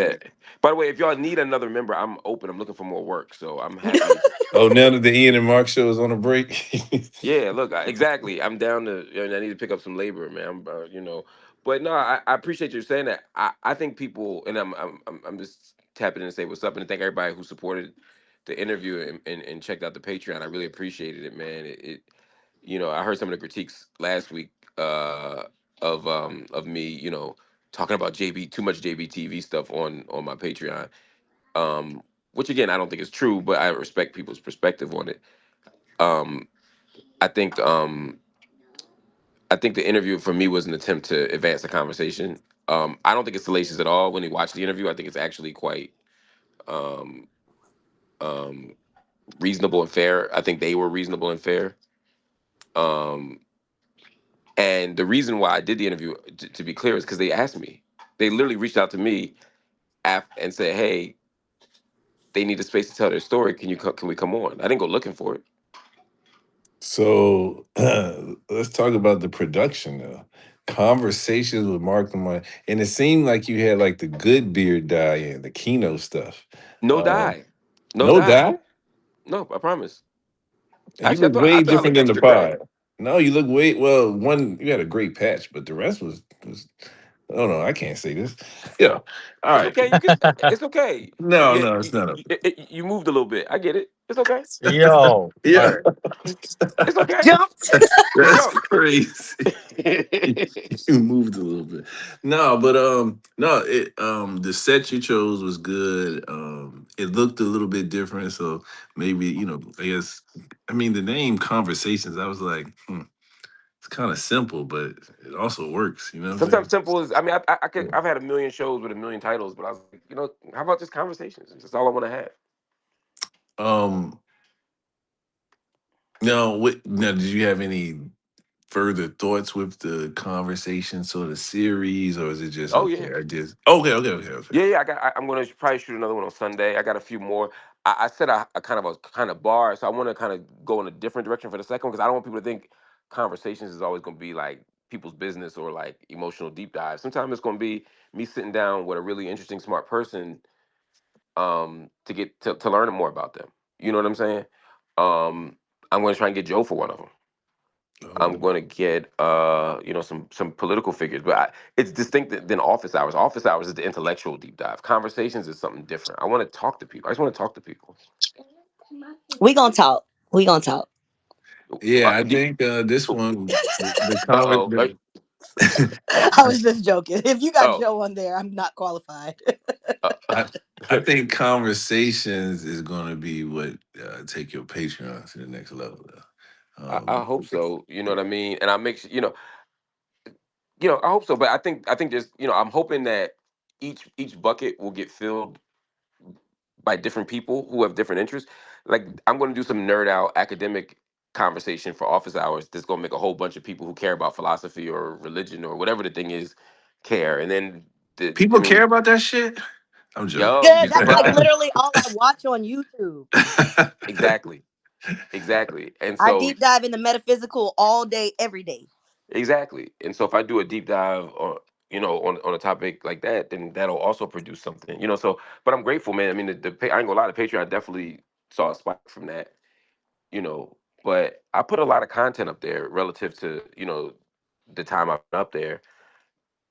Yeah. By the way, if y'all need another member, I'm open. I'm looking for more work, so I'm happy. Oh, now that the Ian and Marc show is on a break. Yeah, look, exactly. I'm down to. I need to pick up some labor, man. But no, I appreciate you saying that. I think people, and I'm just tapping in and say what's up, and thank everybody who supported the interview and checked out the Patreon. I really appreciated it, man. I heard some of the critiques last week of me, talking about too much JBTV stuff on my Patreon. Which again I don't think is true, but I respect people's perspective on it. Um, I think I think the interview for me was an attempt to advance the conversation. I don't think it's salacious at all. When you watch the interview, I think it's actually quite um, um, reasonable and fair. I think they were reasonable and fair. Um, and the reason why I did the interview, to be clear, is because they asked me. They literally reached out to me and said, "Hey, they need a space to tell their story. Can we come on?" I didn't go looking for it. So let's talk about the production though. Conversations with Marc Lamont, and it seemed like you had like the good beard dye and the Kino stuff. No Um, die, no no die. dye, No, I promise. and you Actually, look I way thought I different looked than the extra gray. pod. No, you look way well. One, you had a great patch, but the rest was. Oh no, I can't say this. Yeah, all It's right. okay. It's okay. No, Yeah, no, it's not. you moved a little bit. I get it. It's okay. Yo, all Yeah, right. It's okay. Jumped. You that's jumped. crazy. You moved a little bit. No, but no, it the set you chose was good. It looked a little bit different, so maybe, I guess, I mean, the name Conversations, I was like, it's kind of simple, but it also works, you know what I'm Sometimes saying? simple is. I mean, I've had a million shows with a million titles, but I was like, how about just conversations? That's all I want to have. Um now did you have any further thoughts with the conversation sort of series, or is it just Oh yeah, okay? I just okay. yeah. I'm going to probably shoot another one on Sunday. I got a few more. I set a kind of bar, so I want to kind of go in a different direction for the second one because I don't want people to think conversations is always going to be like people's business or like emotional deep dive. Sometimes it's going to be me sitting down with a really interesting, smart person to get to learn more about them. You know what I'm saying? Um, I'm going to try and get Joe for one of them. I'm Oh. going to get some political figures, but it's distinct than office hours. Office hours is the intellectual deep dive. Conversations is something different. I want to talk to people. I just want to talk to people. We gonna talk. We gonna talk. Yeah, I think this one, the Uh oh. comment. I was just joking. If you got Oh. Joe on there, I'm not qualified. Uh, I think conversations is going to be what take your Patreon to the next level. I hope so. You know what I mean. And I make sure I hope so. But I think there's I'm hoping that each bucket will get filled by different people who have different interests. Like I'm going to do some nerd out academic conversation for office hours. That's going to make a whole bunch of people who care about philosophy or religion or whatever the thing is care. And then I People care mean, about that shit. I'm joking. yo, you'd Good. be That's like surprised. literally all I watch on YouTube. Exactly, exactly. And I so deep dive into metaphysical all day, every day. exactly. And so if I do a deep dive on a topic like that, then that'll also produce something. So, but I'm grateful, man. I mean, I ain't gonna lie, the Patreon definitely saw a spike from that. you know. But I put a lot of content up there relative to the time I've been up there,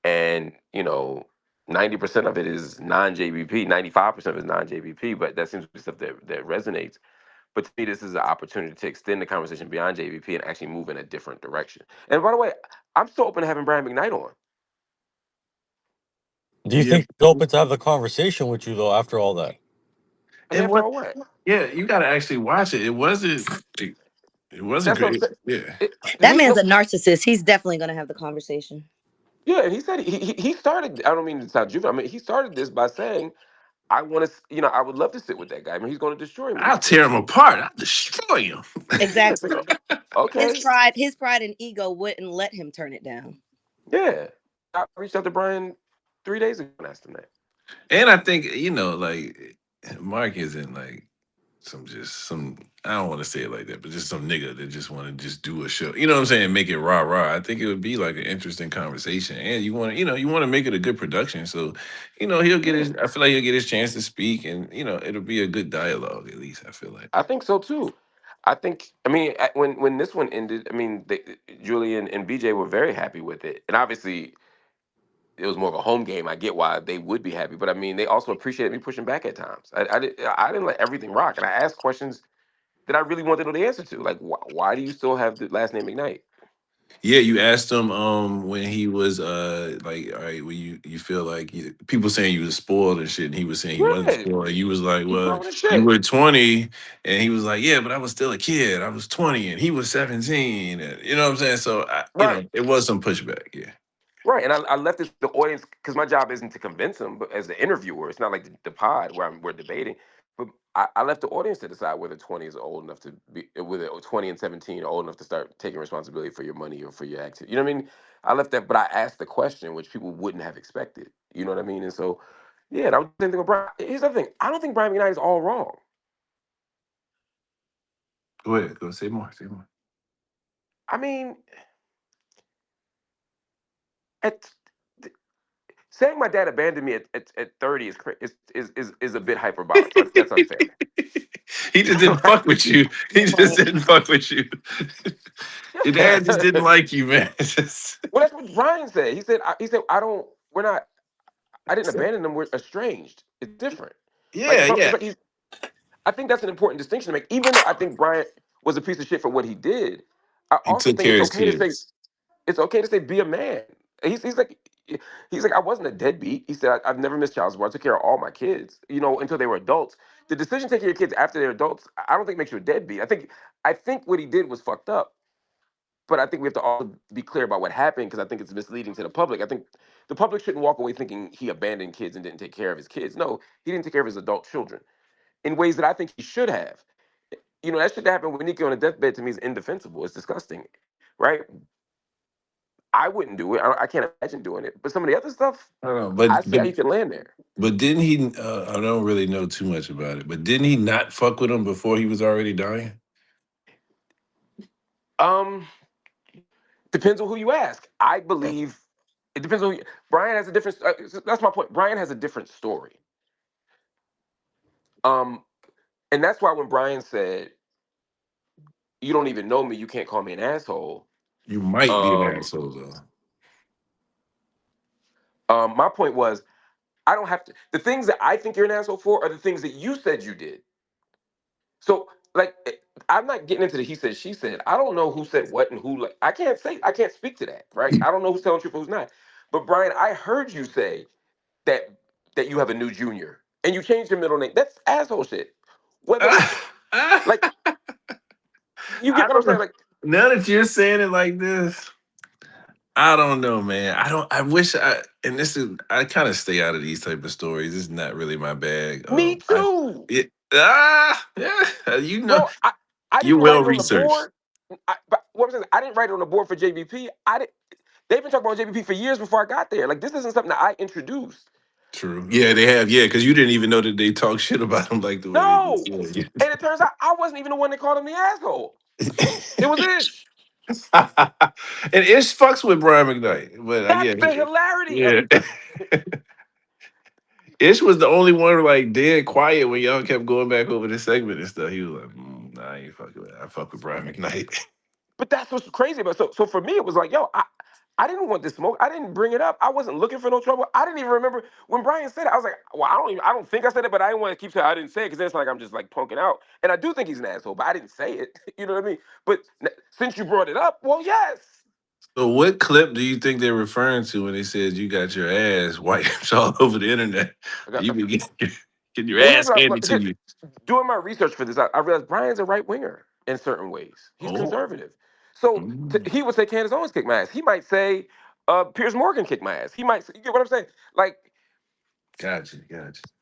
and 90% of it is non JBP, 95% of it is non JBP, but that seems to be stuff that resonates. But to me, this is an opportunity to extend the conversation beyond JBP and actually move in a different direction. And by the way, I'm still open to having Brian McKnight on. Do you Yeah, think he's open to have the conversation with you though after all that? I mean, and after what? all, what? Yeah, you got to actually watch it. It wasn't That's what I'm great. saying. Yeah. That He man's no, a narcissist. He's definitely gonna have the conversation. yeah, and he said he started. I don't mean to sound juvenile. I mean, he started this by saying, "I want to, I would love to sit with that guy. I mean, he's going to destroy me." I'll tear him apart. I'll destroy him. Yeah, so, Exactly. His okay, pride, his pride and ego wouldn't let him turn it down. yeah. I reached out to Brian 3 days ago and asked him that. And I think, like, Mark isn't like some I don't want to say it like that, but just some nigga that just want to just do a show. You know what I'm saying? Make it rah rah. I think it would be like an interesting conversation, and you want to make it a good production. So, he'll get Yeah, his. I feel like he'll get his chance to speak, and it'll be a good dialogue. At least I feel like. I think so too. I think. I mean, when this one ended, I mean, Julian and BJ were very happy with it, and obviously it was more of a home game. I get why they would be happy, but I mean, they also appreciated me pushing back at times. I didn't let everything rock, and I asked questions that I really wanted to know the answer to, like why do you still have the last name McKnight? Yeah, you asked him when he was like, all right, when you feel like people saying you was spoiled and shit, and he was saying he wasn't Yeah, spoiled. And you was like, he's well, grown as you shit. were 20, and he was like, yeah, but I was still a kid. I was 20, and he was 17, and you know what I'm saying. So Right. it was some pushback. Yeah. Right, and I left it to the audience because my job isn't to convince them, but as the interviewer, it's not like the pod where we're debating. But I left the audience to decide whether 20 is old enough to be, whether 20 and 17 are old enough to start taking responsibility for your money or for your activity. You know what I mean? I left that, but I asked the question, which people wouldn't have expected. You know what I mean? And so, yeah, that was the same thing with Brian. Here's the other thing: I don't think Brian McKnight is all wrong. Go ahead. Go say more. Say more. I mean, at saying my dad abandoned me at 30 is a bit hyperbolic. That's unfair. He just didn't fuck with you. He just didn't fuck with you. Your dad just didn't Well, like you, man. that's what Brian said. He said I don't. We're not. I didn't abandon them. We're estranged. It's different. Like Yeah, so. It's yeah. like he's. I think that's an important distinction to make. Even though I think Brian was a piece of shit for what he did, I He also took think care of it's his okay to say kids. be a man. He's like I wasn't a deadbeat. He said I've never missed child support. I took care of all my kids. Until they were adults. The decision to take care of your kids after they're adults, I don't think makes you a deadbeat. I think what he did was fucked up. But I think we have to also be clear about what happened because I think it's misleading to the public. I think the public shouldn't walk away thinking he abandoned kids and didn't take care of his kids. No, he didn't take care of his adult children in ways that I think he should have. That shit that happened with Nico on a deathbed to me is indefensible. It's disgusting, right? I wouldn't do it. I can't imagine doing it. But some of the other stuff, I don't know, I see how you can land there. but didn't he? I don't really know too much about it, but didn't he not fuck with him before he was already dying? Um, Depends on who you ask. I believe it depends on Brian has a different. That's my point. Brian has a different story. Um, and that's why when Brian said you don't even know me, you can't call me an asshole. You might be an Um, asshole though. my point was, I don't have to. The things that I think you're an asshole for are the things that you said you did. So, like, I'm not getting into the he said, she said. I don't know who said what and who. Like, I can't speak to that, right? I don't know who's telling the truth and who's not. But Brian, I heard you say that you have a new junior and you changed your middle name. That's asshole shit. Whether like I you get what I'm don't saying, know. like Now that you're saying it like this, I don't know, man. I don't. I wish I. And this is. I kind of stay out of these type of stories. It's not really my bag. me I. too. It, yeah. Bro, I You didn't well write it on the researched. board. But what I'm saying, I didn't write it on the board for JBP. I did. They've been talking about JBP for years before I got there. Like this isn't something that I introduced. True. Yeah, they have. Yeah, because you didn't even know that they talk shit about him like the way they No, did. Yeah. and it turns out I wasn't even the one that called him the asshole. It was Ish. And Ish fucks with Brian McKnight, but That's the hilarity of yeah. it. Ish was the only one like dead quiet when y'all kept going back over this segment and stuff. He was like, "Nah, I ain't fucking with. I fuck with Brian McKnight." But that's what's crazy about. So for me, it was like, yo, I didn't want this smoke. I didn't bring it up. I wasn't looking for no trouble. I didn't even remember when Brian said it. I was like, well, I don't think I said it, but I didn't want to keep saying I didn't say it because then it's like I'm just like punking out. And I do think he's an asshole, but I didn't say it. You know what I mean? But since you brought it up, well, yes. So, what clip do you think they're referring to when they said you got your ass wiped all over the internet? I got, You been getting your well, here's ass what handed to you. doing my research for this. I realized Brian's a right winger in certain ways. He's Oh, conservative. So mm. he would say Candace Owens kicked my ass. He might say Piers Morgan kicked my ass. He might say, you get what I'm saying? Like, Gotcha.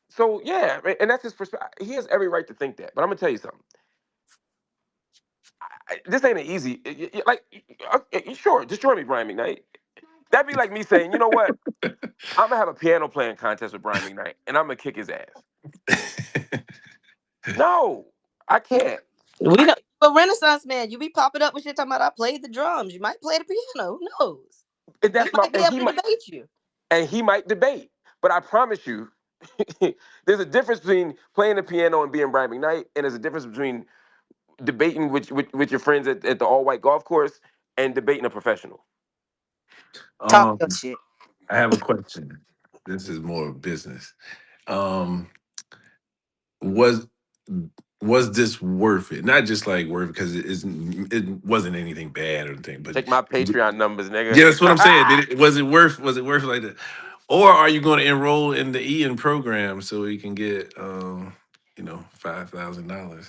so yeah, and that's his perspective. He has every right to think that. But I'm gonna tell you something. This ain't an easy. Like, sure, destroy me, Brian McKnight. That'd be like me saying, you know what? I'm gonna have a piano playing contest with Brian McKnight, and I'm gonna kick his ass. No, I can't. We don't. But Renaissance man, you be popping up with shit talking about I played the drums. You might play the piano. Who knows? And He that's my might be and able he to might debate you. debate. But I promise you, there's a difference between playing the piano and being Brian McKnight, and there's a difference between debating with your friends at the all white golf course and debating a professional. Talk Um, your shit. I have a question. This is more business. Um, was was this worth it? Not just like worth because it wasn't anything bad or anything, but Check my Patreon numbers, nigga. yeah, that's what I'm saying. Was it worth? Was it worth like that? Or are you going to enroll in the Ian program so you can get $5,000?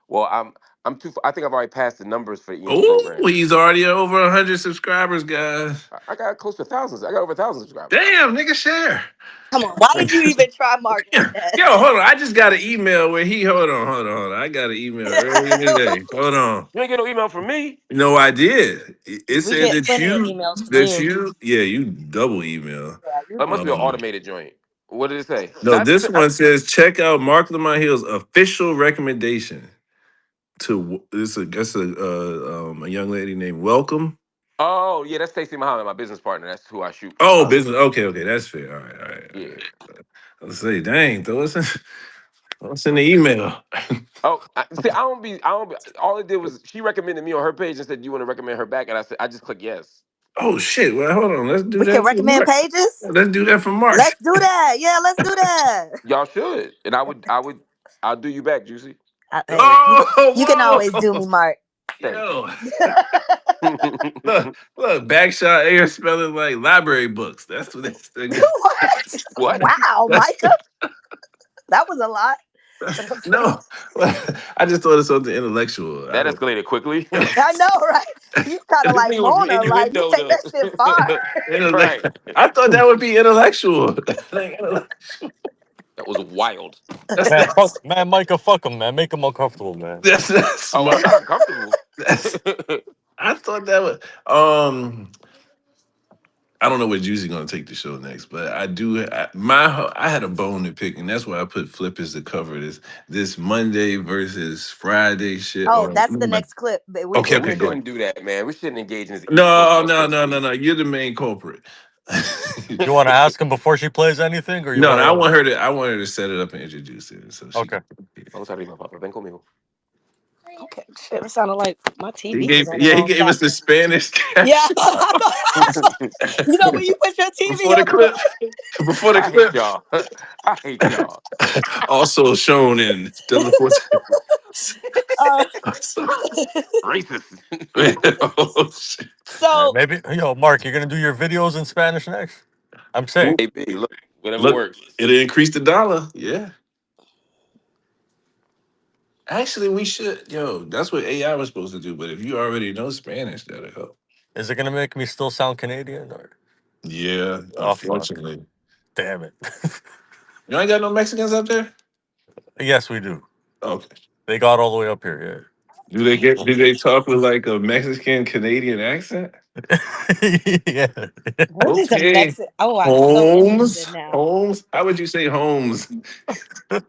Well, I'm too. I think I've already passed the numbers for Ian's Oh, program. he's already over 100 subscribers, guys. I got close to thousands. I got over 1,000 subscribers. Damn, nigga, share. Come on. Why did you even try Mark like Yo, hold on. I just got an email where hold on. I got an email earlier that? today. Hold on. You ain't get no email from me. No, I did. It We said get plenty of emails from you. yeah, you double email. Yeah, you It must be an Um, automated joint. What did it say? no, this one says check out Marc Lamont Hill's official recommendation to that's a young lady named Welcome. Oh yeah, that's Stacey Muhammad, my business partner. That's who I shoot. Oh, business. Okay, that's fair. All right. Yeah. Let's say, dang, throw us in the email. Oh, see, I don't be. All it did was she recommended me on her page and said, "Do you want to recommend her back?" And I said, "I just click yes." Oh shit! Well, hold on. Let's do We can that for recommend March. pages. Let's do that for March. Let's do that. Yeah, let's do that. Y'all should, and I'll do you back, Juicy. Hey, Oh, you can always do whoa. me, Mark. Thank Yo, you. look, backshot air spelling like library books. That's what it's. What? What? Wow, Micah. That was a lot. No, I just thought of something intellectual. That escalated quickly. I know, right? You kind of This like nigga was Mona, like you innuendo take that shit far. right. I thought that would be intellectual. That was wild. Man, Micah, fuck him, man. Make him uncomfortable, man. That's Oh, smart. I'm not comfortable. I thought that was I don't know where Juicy gonna take the show next, but I do. I had a bone to pick, and that's why I put Flip as the cover. This Monday versus Friday shit. Oh, that's the next clip. But we, Okay, Yeah, we go shouldn't ahead. do that, man. We shouldn't engage in this No, social no. space. You're the main culprit. You want to ask him before she plays anything, or you No, want I to? want her to. I want her to set it up and introduce it, so she. Okay. Vamos arriba, papá. Ven conmigo. okay, shit, it sounded like my He TV gave. was on the Yeah, he wrong gave us side. the Spanish. Yeah, you know when you put your TV Before the on the clip. Before the I hate clip. y'all. I hate y'all. Also shown in Teleportation. uh, Racist. Oh, shit. Man, so maybe, Mark, you're gonna do your videos in Spanish next. I'm saying. Maybe, look, whatever Look, works. it'll increase the dollar. Yeah. Actually, we should. Yo, that's what AI was supposed to do. But if you already know Spanish, that'll help. Is it gonna make me still sound Canadian? Or Yeah, oh fuck, unfortunately. damn it. You ain't got no Mexicans up there? Yes, we do. Okay. They got all the way up here. Do they talk with like a Mexican Canadian accent? Yeah. Yeah. what is a Okay. Mexican? Oh, I'm so Holmes. interested now. Holmes. How would you say Holmes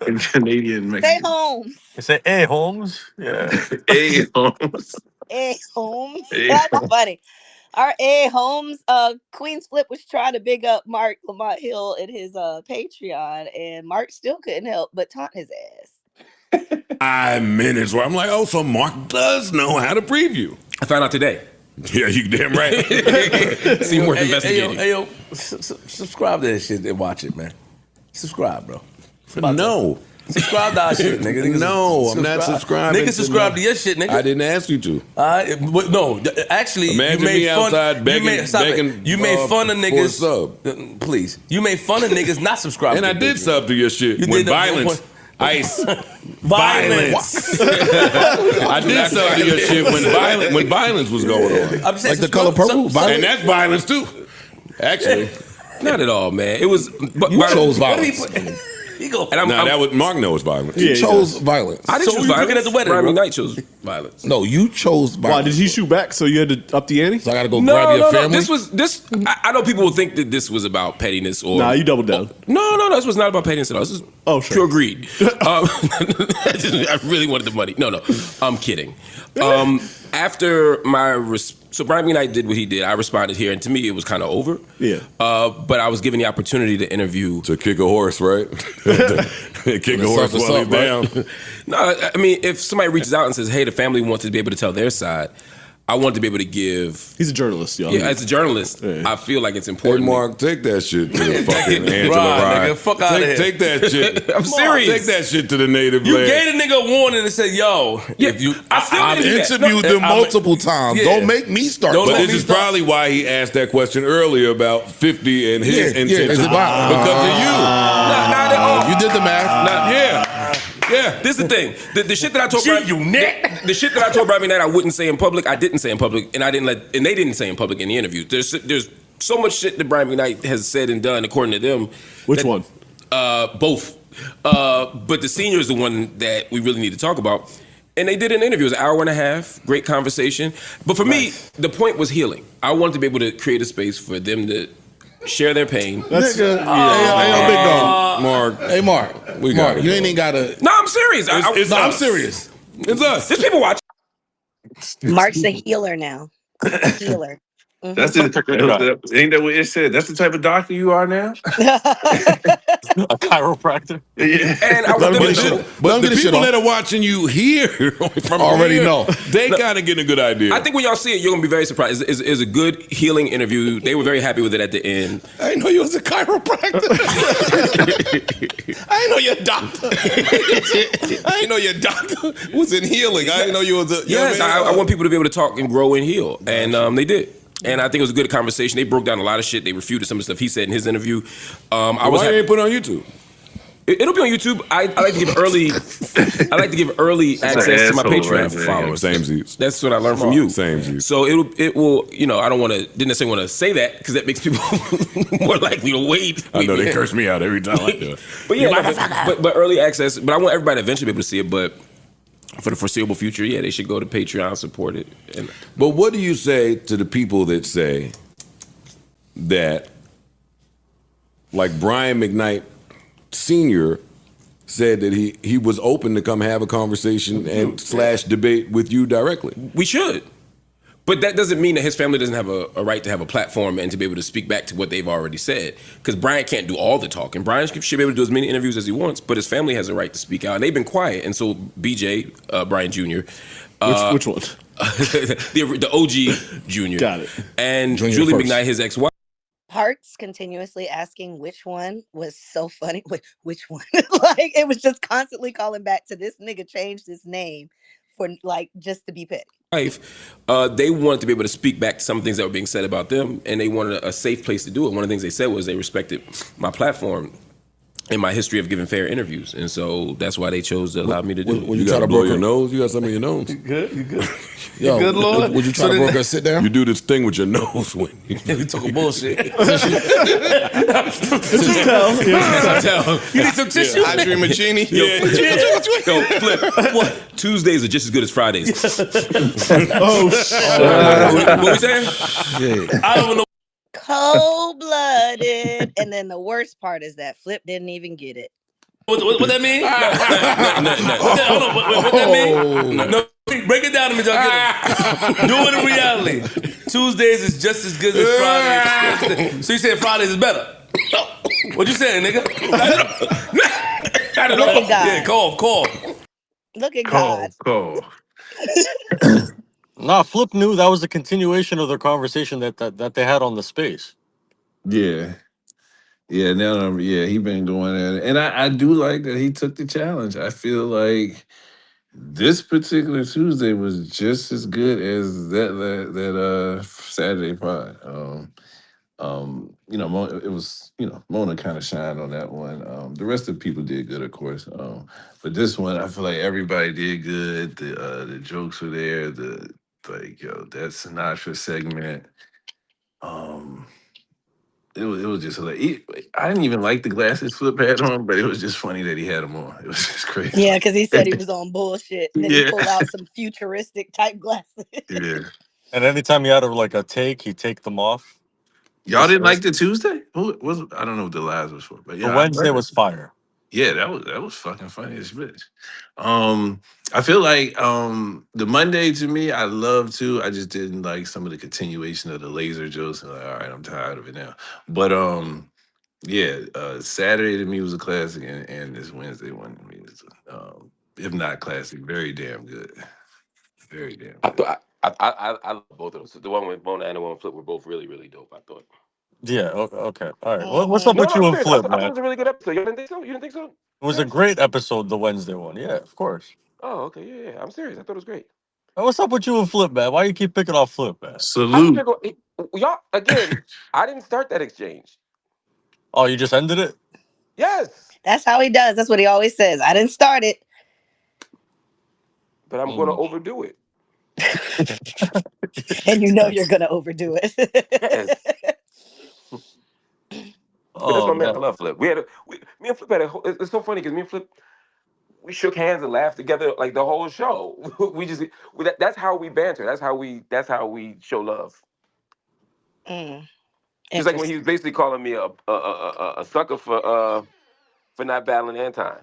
in Canadian Stay Mexican? home. You say, "Hey, Holmes." Yeah. Hey, Holmes. Hey, Holmes. Hey, That's funny. Our A Holmes, QueenzFlip was trying to big up Marc Lamont Hill in his Patreon, and Mark still couldn't help but taunt his ass. 5 minutes where I'm like, oh, so Mark does know how to preview. I found out today. Yeah, you damn right. Seymour investigating. Hey, yo, subscribe to that shit and watch it, man. Subscribe, bro. No. Subscribe to our shit, nigga. Niggas No, I'm not subscribing. Niggas subscribe to your shit, nigga. I didn't ask you to. But no, actually, Imagine you made me fun. outside begging, You made fun of for a niggas. sub. Please, you made fun of niggas not subscribing. And I did sub to your shit You when did that violence, one- ice, Violence. I did sub to your shit when violence was going on. I'm saying Like the color purple? And that's violence too. Actually, Not at all, man. It was. But You chose violence. He go. And that was Mark knows violence. You chose violence. I didn't So choose who you violence. picking at the wedding, Brian bro? McKnight chose violence. No, you chose violence. Why did he shoot back? So you had to up the ante? So I got to go grab your family? I know people will think that this was about pettiness or. Nah, you doubled down. No, this was not about pettiness at all. This is pure greed. I really wanted the money. No, I'm kidding. After so Brian McKnight did what he did. I responded here, and to me, it was kind of over. Yeah. But I was given the opportunity to interview. To kick a horse, right? Kick a horse while he's down. No, I mean, if somebody reaches out and says, hey, the family wants to be able to tell their side, I want to be able to give. He's a journalist, y'all. Yeah, as a journalist, I feel like it's important. Hey, Mark, take that shit to the fucking Angela Rye. Fuck out of here. Take that shit. I'm serious. Take that shit to the native You land. gave a nigga a warning and said, yo, if you. I've interviewed them multiple times. Don't make me start. But this is probably why he asked that question earlier about 50 and his intention. Because of you. You did the math. Yeah, this is the thing. The shit that I told the shit that I told Brian McKnight I wouldn't say in public, I didn't say in public, and they didn't say in public in the interview. There's so much shit that Brian McKnight has said and done according to them. Which one? Both. But the senior is the one that we really need to talk about. And they did an interview. It was an hour and a half, great conversation. But for me, the point was healing. I wanted to be able to create a space for them to share their pain. That's big dog. Mark. Hey, Mark. Mark, you ain't even got to. No, I'm serious. I'm serious. It's us. There's people watching. Mark's a healer now. Healer. Mm-hmm. That's ain't that what it said? That's the type of doctor you are now? A chiropractor. Yeah. And I want them to but the people that are watching you here from already here, know. They kind of get a good idea. I think when y'all see it, you're going to be very surprised. It's a good healing interview. They were very happy with it at the end. I didn't know you was a chiropractor. I didn't know your doctor. I didn't know your doctor was in healing. I didn't know you was a. Yes, I want people to be able to talk and grow and heal. And they did. And I think it was a good conversation. They broke down a lot of shit. They refuted some of the stuff he said in his interview. Why ain't put it on YouTube? It'll be on YouTube. I like to give early access to my Patreon for followers. Samesies. That's what I learned from you. Samesies. So it will. I didn't necessarily want to say that because that makes people more likely to wait. I know they curse me out every time. But yeah, but early access. But I want everybody to eventually be able to see it. But for the foreseeable future, yeah, they should go to Patreon, support it. But what do you say to the people that say that, like Brian McKnight Sr. said that he was open to come have a conversation and / debate with you directly? We should. But that doesn't mean that his family doesn't have a right to have a platform and to be able to speak back to what they've already said. Because Brian can't do all the talking. Brian should be able to do as many interviews as he wants, but his family has a right to speak out. And they've been quiet. And so BJ, Brian Jr. Which one? the OG Jr. Got it. And Junior Julie first. McKnight, his ex-wife. Parks continuously asking which one was so funny. Which one? Like, it was just constantly calling back to this nigga changed his name for just to be petty. They wanted to be able to speak back to some things that were being said about them, and they wanted a safe place to do it. One of the things they said was they respected my platform and my history of giving fair interviews, and so that's why they chose to allow me to do it. You got to blow your nose? You got something in your nose? You good? Yo, good, Lord? Would you try to broker sit down? You do this thing with your nose when We talking bullshit. Just tell. You need some tissue? I dream of Genie. Yo, Flip. What? Tuesdays are just as good as Fridays. Oh, shit. What we saying? Yeah. I don't know. Cold-blooded. And then the worst part is that Flip didn't even get it. What that mean? What that mean? No, break it down to me, John. Do it in reality. Tuesdays is just as good as Fridays. So you said Fridays is better? What you saying, nigga? Look at God. Yeah, call. Look at God. Cool. Nah, Flip knew that was the continuation of their conversation that they had on the space. Yeah. Yeah, he been going at it. And I do like that he took the challenge. I feel like this particular Tuesday was just as good as that Saturday pod. It was, Mona kind of shined on that one. The rest of the people did good, of course. But this one, I feel like everybody did good. The jokes were there. That Sinatra segment. it was just like I didn't even like the glasses Flip had on, but it was just funny that he had them on. It was just crazy. Yeah, because he said he was on bullshit, and then he Yeah. pulled out some futuristic type glasses. Yeah. And anytime he had like a take, he'd take them off. Y'all didn't like the Tuesday? Who was? I don't know what the live was for, but yeah, The Wednesday was fire. Yeah, that was fucking funny as bitch. I feel like the Monday to me, I love too. I just didn't like some of the continuation of the laser jokes. And like, all right, I'm tired of it now. But yeah, Saturday to me was a classic, and this Wednesday one to me is, if not classic, very damn good. Very damn good. I thought I love both of those. The one with Bona and the one with Flip were both really, really dope. I thought. Yeah. Okay. All right. What's up with you I'm and serious. Flip, I thought it man? was a really good episode. You didn't think so? You didn't think so? It was a great episode, the Wednesday one. Yeah, of course. Oh, okay. Yeah. I'm serious. I thought it was great. What's up with you and Flip, man? Why you keep picking off Flip, man? Salute. Y'all again. I didn't start that exchange. Oh, you just ended it? Yes. That's how he does. That's what he always says. I didn't start it, but I'm going to overdo it. And you know you're going to overdo it. Yes. But that's my man. I love Flip. Me and Flip had it's so funny because me and Flip, we shook hands and laughed together like the whole show. That's how we banter. That's how we show love. Just like when he was basically calling me a sucker for not battling Anton.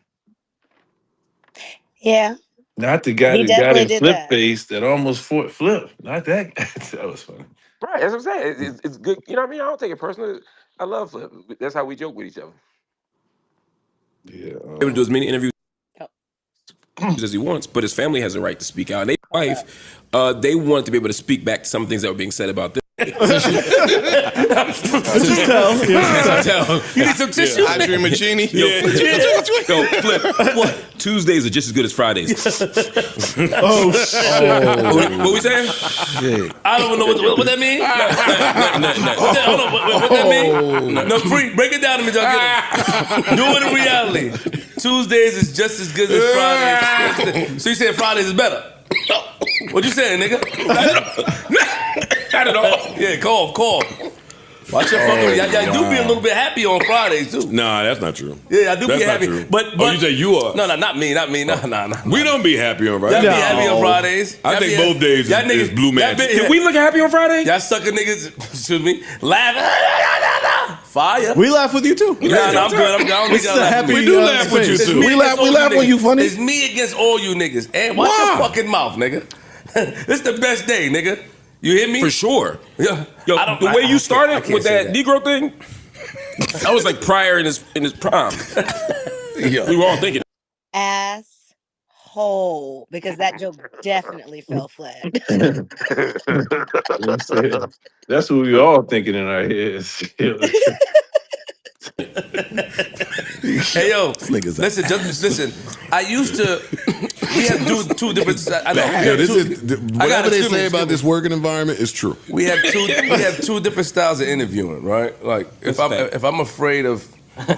Yeah. Not the guy that got his Flip face that almost fought Flip. Not that guy. That was funny. Right, that's what I'm saying. It's good. You know what I mean? I don't take it personally. I love Flip. That's how we joke with each other. Yeah. Able to do as many interviews as he wants, but his family has a right to speak out. And their wife, they wanted to be able to speak back to some things that were being said about this. Just tell. You need some tissue? I dream of Genie. Yo, Flip. What? Tuesdays are just as good as Fridays. Oh shit! What we saying? I don't know what that means. Hold on, what that mean? No, free. Break it down to me, y'all. Do it in reality. Tuesdays is just as good as Fridays. So you saying Fridays is better? What you saying, nigga? Not at all. Yeah, cough. Watch your fucking. Y'all do be a little bit happy on Fridays too. Nah, that's not true. Yeah, I do That's be not happy. true. But you say you are? No, not me. Nah. We don't be happy on Fridays. Y'all be happy on Fridays. I think both days is blue magic. Did we look happy on Fridays? Y'all sucker niggas, excuse me, laugh. Fire. We laugh with you too. Nah, I'm good. I don't need y'all laugh. We do laugh with you too. We laugh when you funny. It's me against all you niggas. And watch your fucking mouth, nigga. This the best day, nigga. You hear me? For sure. Yeah. Yo, the way you started with that Negro thing, that was like prior in his prime. We were all thinking. Asshole. Because that joke definitely fell flat. That's what we all thinking in our heads. Hey yo, listen. I used to. We have two different. I know. Whatever they say about this working environment is true. We have two different styles of interviewing, right? Like if I'm afraid of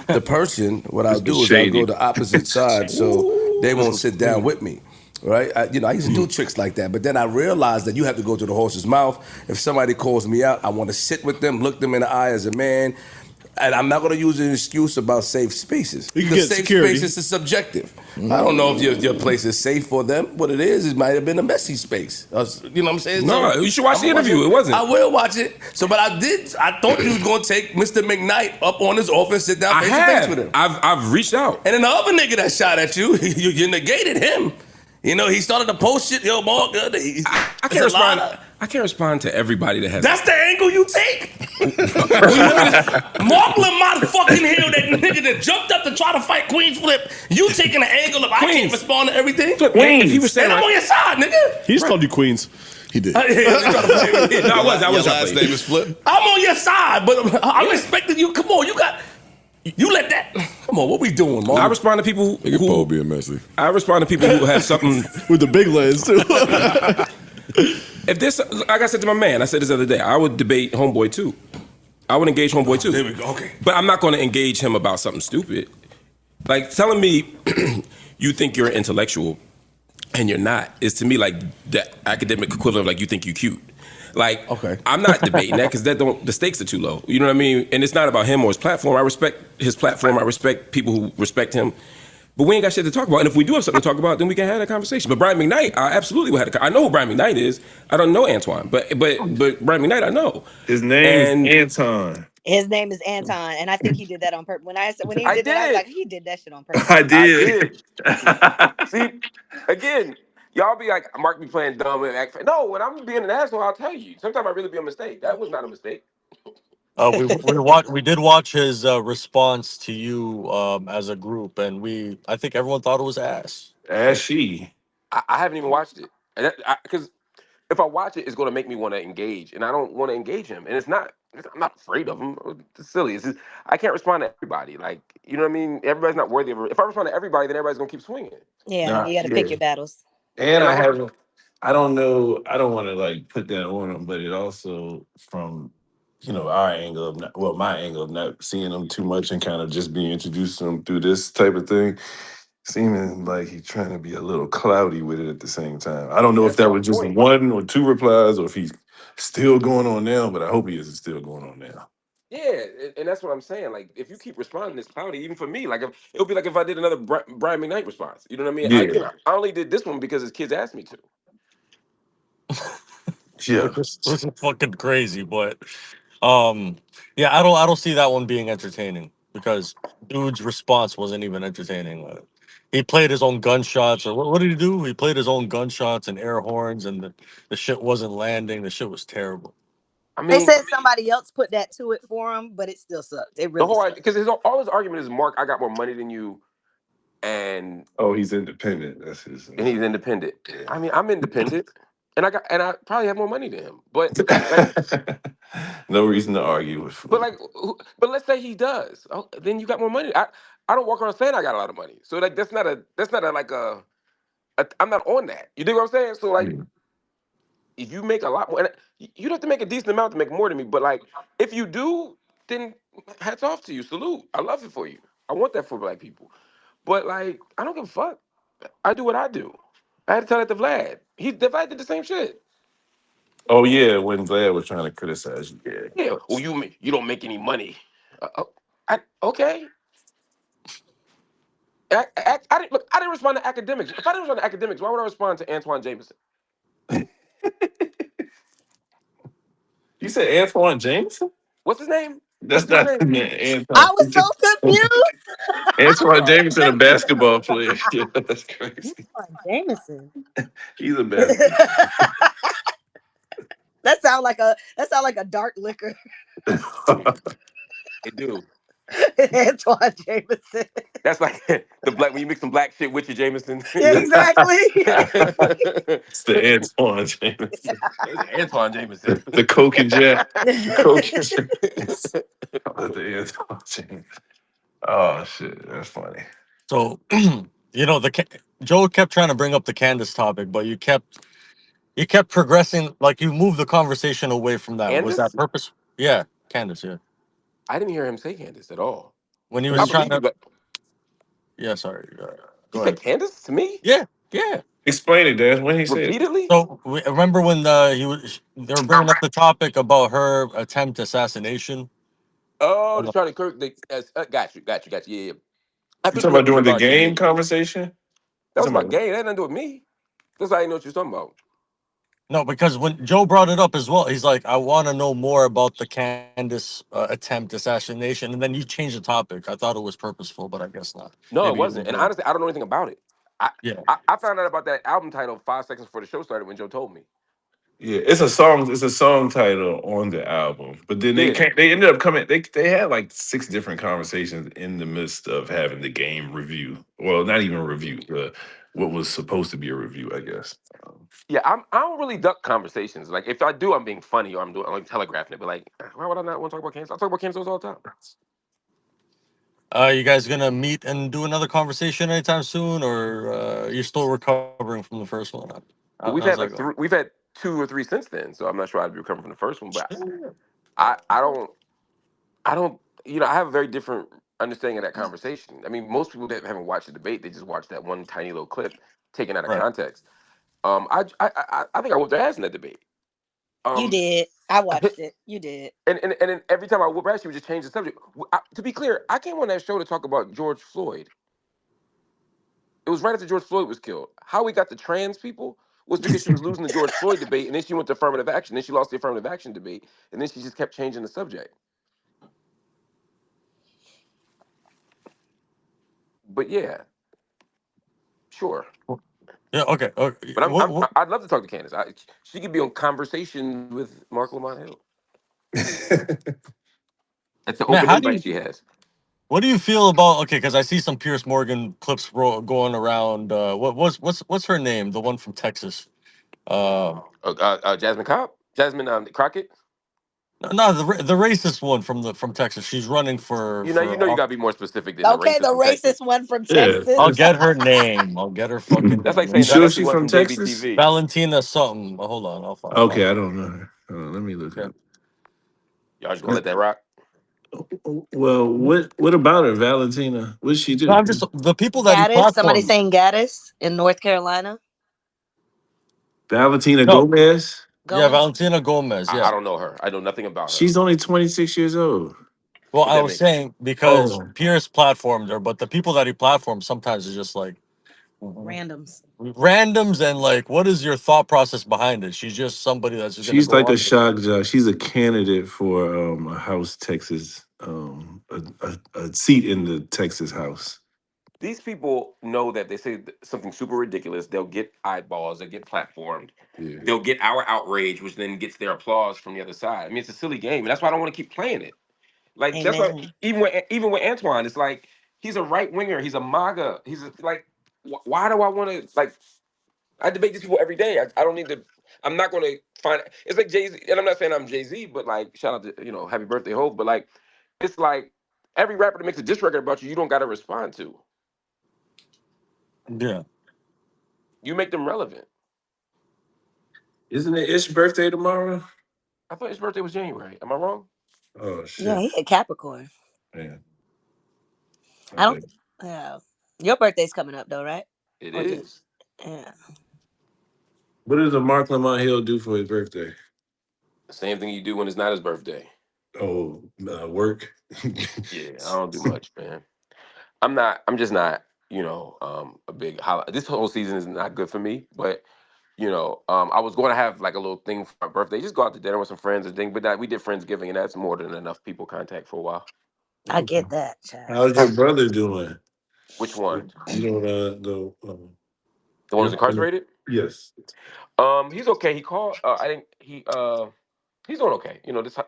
the person, what I'll do is I'll go the opposite side, so they won't sit down with me. Right, I used to do tricks like that, but then I realized that you have to go to the horse's mouth. If somebody calls me out, I want to sit with them, look them in the eye as a man. And I'm not going to use an excuse about safe spaces. Because safe spaces is subjective. I don't know if your place is safe for them. What it might have been a messy space. You know what I'm saying? No, you should watch the interview. It wasn't. I will watch it. So, but I thought you was going to take Mr. McKnight up on his office, sit down face to face with him. I've reached out. And then the other nigga that shot at you, you negated him. You know, he started to post shit. Yo, Marc, I can't respond. I can't respond to everybody that has. That's the angle you take. Marc Lamont fucking Hill, that nigga that jumped up to try to fight QueenzFlip. You taking the angle of I can't respond to everything. If he was saying, I'm on your side, nigga. He just called you Queens. He did. No, I was. Your last name is Flip. I'm on your side, but I'm expecting you. Come on, you let that. Come on, what we doing, Marc? I respond to people who being messy. I respond to people who have something with the big legs too. If this, like I said to my man, I said this the other day, I would debate Homeboy too. I would engage Homeboy too. There we go. Okay. But I'm not going to engage him about something stupid. Like telling me you think you're an intellectual and you're not is to me like the academic equivalent of like you think you're cute. Like, Okay. I'm not debating that because the stakes are too low. You know what I mean? And it's not about him or his platform. I respect his platform. I respect people who respect him. But we ain't got shit to talk about. And if we do have something to talk about, then we can have that conversation. But Brian McKnight, I absolutely will have I know who Brian McKnight is. I don't know Antoine, but Brian McKnight, I know. His name is And Anton. His name is Anton, and I think he did that on purpose. When he I did that, I was did. like, he did that shit on purpose. I I did. did. See, again, y'all be like, Mark be playing dumb and act. No, when I'm being an asshole, I'll tell you. Sometimes I really be a mistake. That was not a mistake. We did watch his response to you as a group, and I think everyone thought it was ass. As she. I haven't even watched it, and because if I watch it, it's going to make me want to engage, and I don't want to engage him. And I'm not afraid of him. It's silly. It's just, I can't respond to everybody. Like, you know what I mean? Everybody's not worthy of it. If I respond to everybody, then everybody's going to keep swinging. Yeah, Nah, you got to pick yeah. your battles. And And I I'm like, haven't. I don't know. I don't want to like put that on him, but it also from our angle of my angle of not seeing him too much and kind of just being introduced to him through this type of thing, seeming like he's trying to be a little cloudy with it at the same time. I don't know if that's that my was just point. one or two replies or if he's still going on now, but I hope he is still going on now. Yeah, and that's what I'm saying. Like, if you keep responding this cloudy, even for me, like, it would be like if I did another Brian McKnight response. You know what I mean? Yeah, I only did this one because his kids asked me to. yeah. Which is fucking crazy, but yeah, I don't see that one being entertaining because dude's response wasn't even entertaining. He played his own gunshots, or what did he do? He played his own gunshots and air horns, and the shit wasn't landing. The shit was terrible. I They mean, said somebody else put that to it for him, but it still sucked. It the really whole sucked. idea, because all his argument is, Mark, I got more money than you, and Oh, he's independent. That's his. he's independent. Yeah. I mean, I'm independent, and I probably have more money than him. Like, No reason to argue with. but let's say he does. Oh, then you got more money. I don't walk around saying I got a lot of money. So like that's not a like I'm not on that. You dig what I'm saying? So like if you make a lot more, and you don't have to make a decent amount to make more than me. But like if you do, then hats off to you. Salute. I love it for you. I want that for black people. But like I don't give a fuck. I do what I do. I had to tell that to Vlad. Vlad did the same shit. Oh yeah, when Vlad was trying to criticize you. Yeah. Yeah. Well, you don't make any money. Okay. I didn't look. I didn't respond to academics. If I didn't respond to academics, why would I respond to Antoine Jameson? You said Antoine Jameson? What's his name? That's What's his not name? the man, Antoine. I was so confused. Antoine Jameson, a basketball player. Yeah, that's crazy. Antoine Jameson. He's a basketball. That sound like a dark liquor. They do. Antoine Jameson. That's like the black when you mix some black shit with your Jameson. Yeah, exactly. It's the Antoine Jameson. It's Antoine Jameson. The Coke and Jack. Coke and Jack. The Antoine Jameson. Oh shit, that's funny. So, Joe kept trying to bring up the Candace topic, but you kept progressing, like you moved the conversation away from that. Was that Candace? purpose? Yeah, Candace. Yeah, I didn't hear him say Candace at all. when he I was trying believe you, to. but Yeah, sorry. he Go said ahead. Candace to me Yeah. Explain it, Dan. When he said it. repeatedly. So remember when they were bringing up the topic about her attempt assassination? Oh, the Charlie Kirk. Got you. Yeah. I You thought talking you were about talking during the about game JB. conversation? That You was my talking about game. That had nothing to do with me. That's how I didn't know what you were talking about. No, because when Joe brought it up as well, he's like, "I want to know more about the Candace attempt assassination," and then you changed the topic. I thought it was purposeful, but I guess not. No, it Maybe you wasn't. were And good. honestly, I don't know anything about it. I, Yeah. I found out about that album title 5 seconds before the show started when Joe told me. yeah, it's a song. It's a song title on the album, but then they Yeah. came. They ended up coming. They had like 6 different conversations in the midst of having the game review. Well, not even a review. What was supposed to be a review, I guess. Yeah, I don't really duck conversations. Like if I do, I'm being funny or I'm like telegraphing it. But like, why would I not want to talk about cancer? I talk about cancer all the time. You guys gonna meet and do another conversation anytime soon, or you're still recovering from the first one? Well, How's that going? we've had 2 or 3 since then, so I'm not sure I'd be recovering from the first one. But I don't I have a very different understanding of that conversation. I mean, most people that haven't watched the debate, they just watch that one tiny little clip taken out of Right. context. I think I whooped their ass in that debate. You Um, did. I watched it. You did. and then every time I whoop her ass, she would just change the subject. To be clear, I came on that show to talk about George Floyd. It was right after George Floyd was killed. How we got the trans people was because she was losing the George Floyd debate, and then she went to affirmative action. Then she lost the affirmative action debate, and then she just kept changing the subject. But yeah, sure. Yeah. Okay. Okay. But I'd love to talk to Candace. She could be on conversation with Marc Lamont Hill. That's the Man, open how do invite you? she has. What do you feel about? Okay, because I see some Pierce Morgan clips going around. What's her name? The one from Texas. Jasmine Cobb, Jasmine Crockett. No, the racist one from Texas. She's running You gotta be more specific than the Okay, racist the from Texas. racist one from Yeah. Texas. I'll get her name. I'll get her fucking That's like name. You saying the sure sexy she's one from from Texas? JBTV. Valentina something. Oh, hold on, I'll Okay, find I her. don't know her. Let me look Okay. up. Y'all just gonna let that rock? Well, what about her, Valentina? What'd she No, do? I'm just the people that he Gaddis. Somebody platforms. saying Gaddis in North Carolina. Valentina No, Gomez? yeah, Gomez. Valentina Gomez. I Yeah. don't know her. I know nothing about her. She's only 26 years old. Well, What I that was mean? saying because Oh, Pierce platformed her, but the people that he platforms sometimes is just like Randoms. randoms and like, what is your thought process behind it? She's just somebody that's just gonna she's go like a on. shock jock. She's a candidate for a House Texas, a seat in the Texas House. These people know that they say something super ridiculous, they'll get eyeballs, they'll get platformed, Yeah. they'll get our outrage, which then gets their applause from the other side. I mean, it's a silly game, and that's why I don't want to keep playing it. Like that's why Amen. even with Antoine, it's like he's a right winger, he's a MAGA, like why do I want to like? I debate these people every day. I don't need to. I'm not going to find. It's like Jay Z, and I'm not saying I'm Jay Z, but like shout out to Happy Birthday Hope, but like it's like every rapper that makes a diss record about you, you don't got to respond to. Yeah. You make them relevant. Isn't it Ish's birthday tomorrow? I thought his birthday was January. Am I wrong? Oh Yeah, shit. he a Capricorn. Man. I don't. Okay. Yeah. Your birthday's coming up though, right? It Or just is. yeah. What does a Marc Lamont Hill do for his birthday? The same thing you do when it's not his birthday. Oh, work. Yeah, I don't do much, man. I'm not. I'm just not. A big. This whole season is not good for me. But I was going to have like a little thing for my birthday. Just go out to dinner with some friends and thing. But that we did Friendsgiving, and that's more than enough people contact for a while. I get that, child. How's your brother doing? Which one? You know The one your who's incarcerated? yes. He's okay. He called. I think he's doing okay.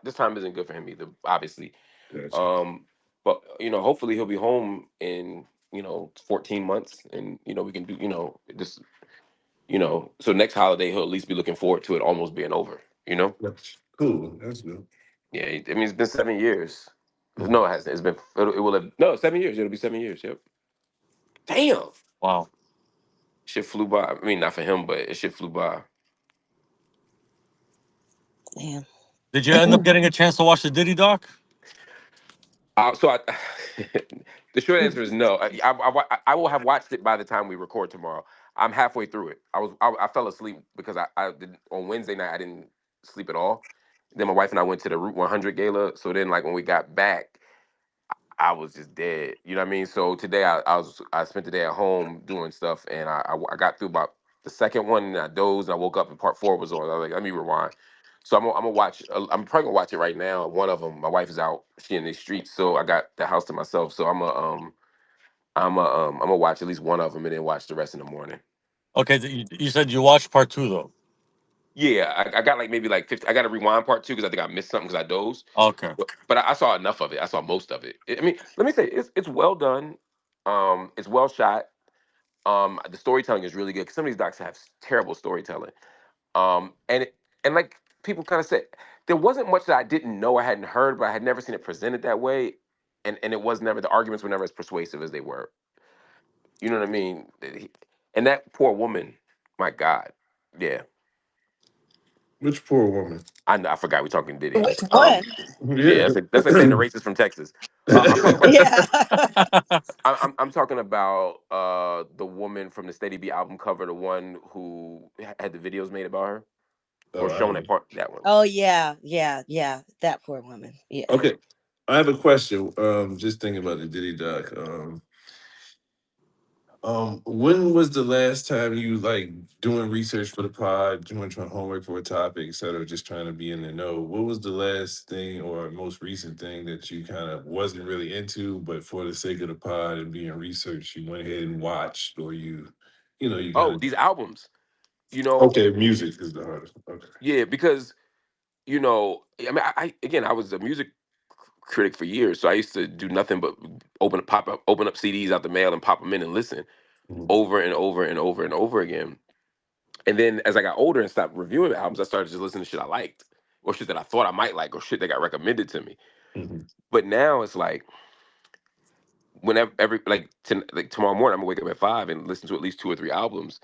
This time isn't good for him either. Obviously. Gotcha. But hopefully he'll be home in 14 months, and we can do this. So next holiday he'll at least be looking forward to it almost being over. That's cool. That's good. Yeah. I mean, it's been 7 years. No, it hasn't. It's been. It will have. No, 7 years. It'll be 7 years. Yep. Damn. Wow. Shit flew by. I mean, not for him, but it shit flew by. Damn. Did you end up getting a chance to watch the Diddy doc? So the short answer is no. I will have watched it by the time we record tomorrow. I'm halfway through it. I fell asleep because I did on Wednesday night. I didn't sleep at all. Then my wife and I went to the Route 100 gala. So then, like when we got back, I was just dead. You know what I mean? So today I spent the day at home doing stuff, and I got through about the second one, and I dozed. And I woke up and part four was on. I was like, let me rewind. So I'm gonna watch. I'm probably gonna watch it right now. One of them, my wife is out. She in the streets, so I got the house to myself. So I'm gonna watch at least one of them, and then watch the rest in the morning. Okay, you said you watched part two though. Yeah, I got like maybe like 50. I got to rewind part two because I think I missed something because I dozed. Okay. But I saw enough of it. I saw most of it. I mean, let me say it's well done. It's well shot. The storytelling is really good because some of these docs have terrible storytelling. And like people kind of said, there wasn't much that I didn't know I hadn't heard, but I had never seen it presented that way. And it was never the arguments were never as persuasive as they were. You know what I mean? And that poor woman, my God, yeah. Which poor woman? I know, I forgot we're talking Diddy. Which one? Yeah, Yeah. that's like saying the racist from Texas. I'm talking about Yeah. I'm talking about the woman from the Steady B album cover, the one who had the videos made about her. Oh, or I shown that haven't. part that one. Oh yeah, yeah, yeah. That poor woman. Yeah. Okay, I have a question. Just thinking about the Diddy doc. When was the last time you like doing research for the pod, doing homework for a topic, etc., just trying to be in the know? What was the last thing or most recent thing that you kind of wasn't really into, but for the sake of the pod and being research, you went ahead and watched, or you kind Oh, of these albums. You know, okay, music is the hardest. Okay. yeah, because I mean, I again, I was a music critic for years, so I used to do nothing but open up CDs out the mail and pop them in and listen Mhm. over and over and over and over again. And then as I got older and stopped reviewing albums, I started just listening to shit I liked, or shit that I thought I might like, or shit that got recommended to me. Mhm. But now it's like whenever like tomorrow morning, I'm gonna wake up at 5 and listen to at least 2 or 3 albums,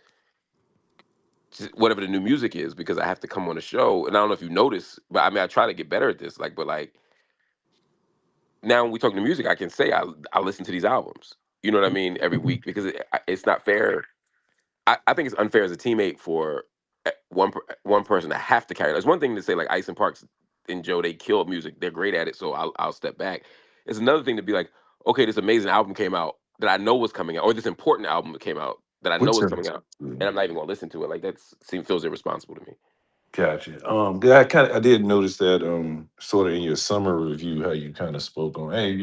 whatever the new music is, because I have to come on the show. And I don't know if you notice, but I mean, I try to get better at this. Like, but like now when we talk to music, I can say I listen to these albums. You know what I mean? Every week because it's not fair. I think it's unfair as a teammate for one person to have to carry. There's one thing to say like Ice and Parks and Joe, they killed music. They're great at it, so I'll step back. It's another thing to be like, okay, this amazing album came out that I know was coming out, or this important album that came out that I know Which is ones? coming out, and I'm not even gonna listen to it. Like feels irresponsible to me. Gotcha. Yeah, I did notice that sort of in your summer review how you kind of spoke on, hey,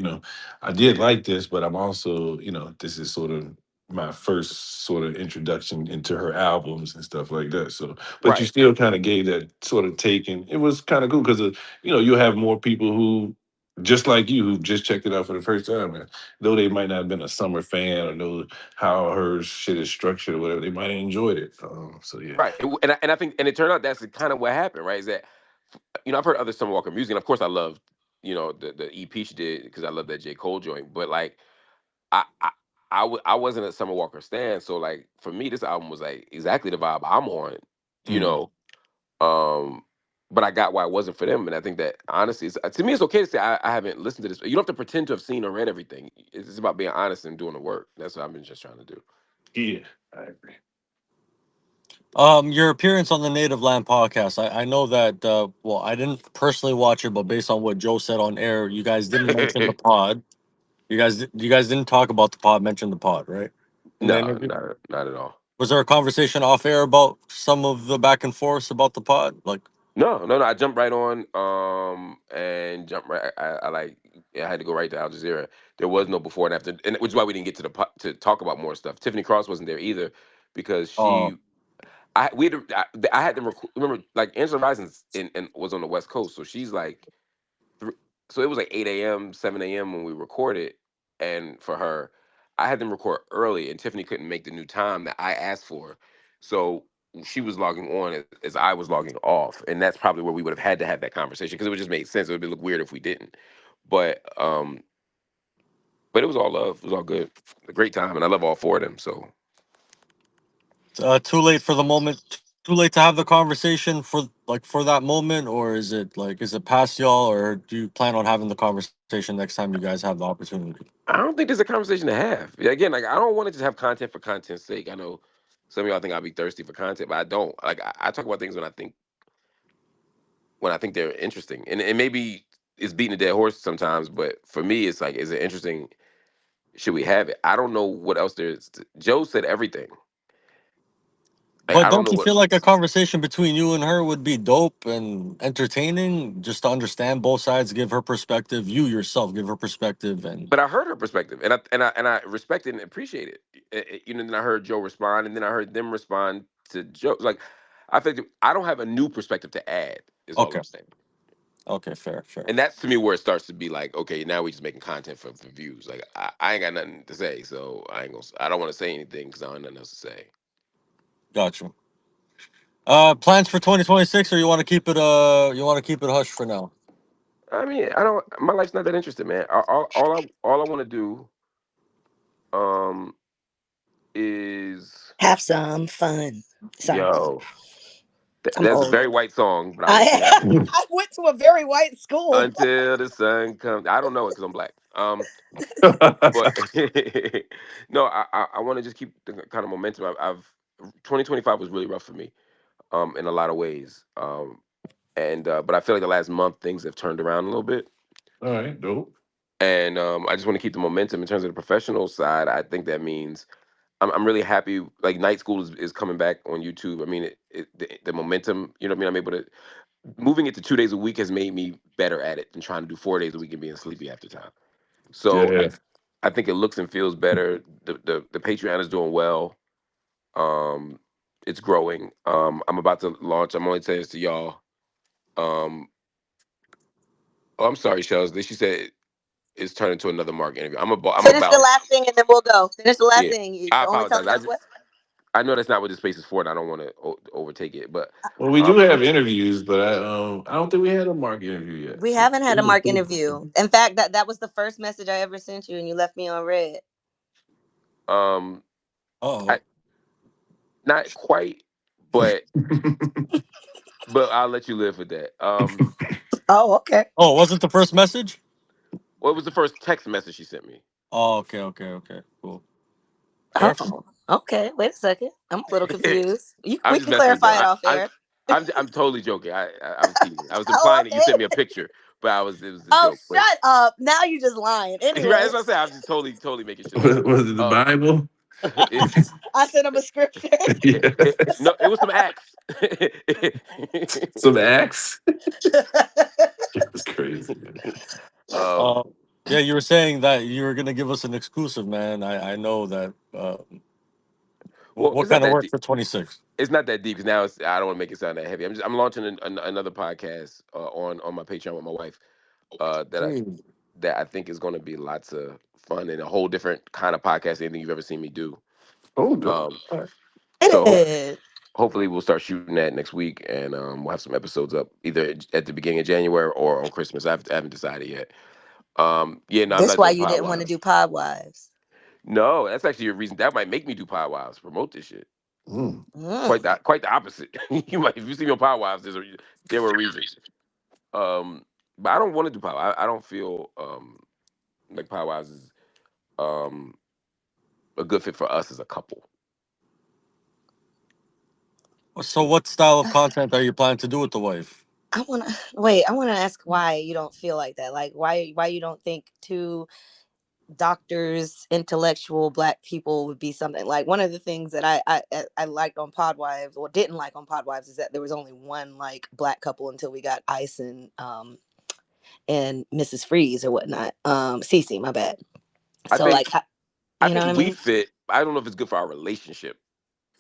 I did like this, but I'm also, this is sort of my first sort of introduction into her albums and stuff like that. So, but you Right. still kind of gave that sort of take, and it was kind of cool because you'll have more people who just like you who just checked it out for the first time, and though they might not have been a summer fan or know how her shit is structured or whatever, they might have enjoyed it. So yeah. Right. And I think and it turned out that's kind of what happened, right? Is that I've heard other Summer Walker music, and of course I loved the EP she did because I love that J Cole joint. But like I I I wasn't a Summer Walker stan, so like for me this album was like exactly the vibe I'm on, you Mm. know. Um, but I got why it wasn't for them, and I think that honestly, to me, it's okay to say I haven't listened to this. You don't have to pretend to have seen or read everything. It's about being honest and doing the work. That's what I've been just trying to do. Yeah, I agree. Your appearance on the Native Land podcast. I know that. Well, I didn't personally watch it, but based on what Joe said on air, you guys didn't mention the pod. You guys didn't talk about the pod. Mention the pod, right? In the No, interview, not at all. was there a conversation off air about some of the back and forth about the pod? Like, No. I jumped right on, and jumped right. I like. I had to go right to Al Jazeera. There was no before and after, and which is why we didn't get to to talk about more stuff. Tiffany Cross wasn't there either, because oh, I had them remember like Angela Rising and was on the West Coast, so she's like thr so it was like 8 a.m., 7 a.m. when we recorded, and for her, I had them record early, and Tiffany couldn't make the new time that I asked for, so she was logging on as I was logging off, and that's probably where we would have had to have that conversation because it would just make sense. It would look weird if we didn't, but but it was all love. It was all good, a great time, and I love all 4 of them. So too late for the moment. Too late to have the conversation for that moment, or is it past y'all, or do you plan on having the conversation next time you guys have the opportunity? I don't think there's a conversation to have. Yeah, again, like I don't want to just have content for content's sake. I know some of y'all think I'll be thirsty for content, but I don't. Like I talk about things when I think they're interesting, and maybe it's beating a dead horse sometimes. But for me, it's like, is it interesting? Should we have it? I don't know what else there is. Joe said everything. Like But I don't don't know you what. feel like a conversation between you and her would be dope and entertaining just to understand both sides, give her perspective, you yourself give her perspective, and But I heard her perspective, and I respect it and appreciate it. Then I heard Joe respond, and then I heard them respond to Joe. Like I think I don't have a new perspective to add. Is all okay, I'm saying. okay, fair. And that's to me where it starts to be like, okay, now we just making content for views. Like I ain't got nothing to say, so I don't want to say anything because I don't have nothing else to say. Gotcha. Plans for 2026, or you want to keep it hush for now? I mean, I don't. My life's not that interesting, man. All I want to do, um, is Have some fun. Sorry, yo. I'm That's a old. very white song, but I will sing I it after you. I went to a very white school. Until the sun comes. I don't know it because I'm black. But no, I want to just keep the kind of momentum. I've 2025 was really rough for me. in a lot of ways. And but I feel like the last month things have turned around a little bit. All right, dope. And I just want to keep the momentum in terms of the professional side. I think that means I'm really happy. Like night school is coming back on YouTube. I mean, the momentum. You know what I mean? I'm able to moving it to 2 days a week has made me better at it than trying to do 4 days a week and being sleepy half the time. So Yeah. I think it looks and feels better. The Patreon is doing well. Um, it's growing. I'm about to launch. I'm only saying this to y'all. Um, oh, I'm sorry, Shells. She said it's turned into another Marc interview. I'm Finish the about. last thing and then we'll go. Finish the last Yeah, thing. You I can only tell apologize. me this way. I know that's not what this space is for, and I don't want to overtake it. But Well, we um, do have interviews, but I don't think we had a Marc interview yet. We So haven't had a Marc interview. In fact, that was the first message I ever sent you, and you left me on red. um, Oh, I not quite, but I'll let you live with that. Oh, okay. oh, was it the first message? Well, it was the first text message she sent me. Oh, okay, cool. Careful. Oh, okay. Wait a second. I'm a little confused. I'm We just can messing with you. clarify it off air. I'm totally joking. I was teasing. I was Oh, implying that you okay. sent me a picture, but it was a Oh, joke. But shut up. Now you just lying. right, Anyways, that's what I said. I'm just totally making shit up. was it the Um, Bible? I sent him a scripture. Yeah. no, it was some acts. Some axe? It's crazy. um, Uh, yeah, you were saying that you were gonna give us an exclusive, man. I know that. well, What it's not kind of that work deep. for 26? It's not that deep because now I don't want to make it sound that heavy. I'm launching another podcast on my Patreon with my wife. That Hey, I think is going to be lots of fun and a whole different kind of podcast than anything you've ever seen me do. Oh, dope. Um, All right. so It. hopefully we'll start shooting that next week, and we'll have some episodes up either at the beginning of January or on Christmas. I haven't decided yet. Yeah, no, I'm This not why doing you Pod didn't want to Wives. do Pod Wives. No, that's actually a reason that might make me do Pod Wives. Promote this shit. Mm. Mm. Quite the opposite. You might if you see me on Pod Wives, there were reasons. But I don't want to do Pod. I don't feel like Pod Wives is um a good fit for us as a couple. so what style of content are you planning to do with the wife? I want to wait. I want to ask why you don't feel like that. Like why you don't think two doctors, intellectual black people would be something like one of the things that I liked on Podwives or didn't like on Podwives is that there was only one like black couple until we got Ice and Mrs. Freeze or whatnot. Cece, my bad. I So think like I you know what think I we mean? fit. I don't know if it's good for our relationship.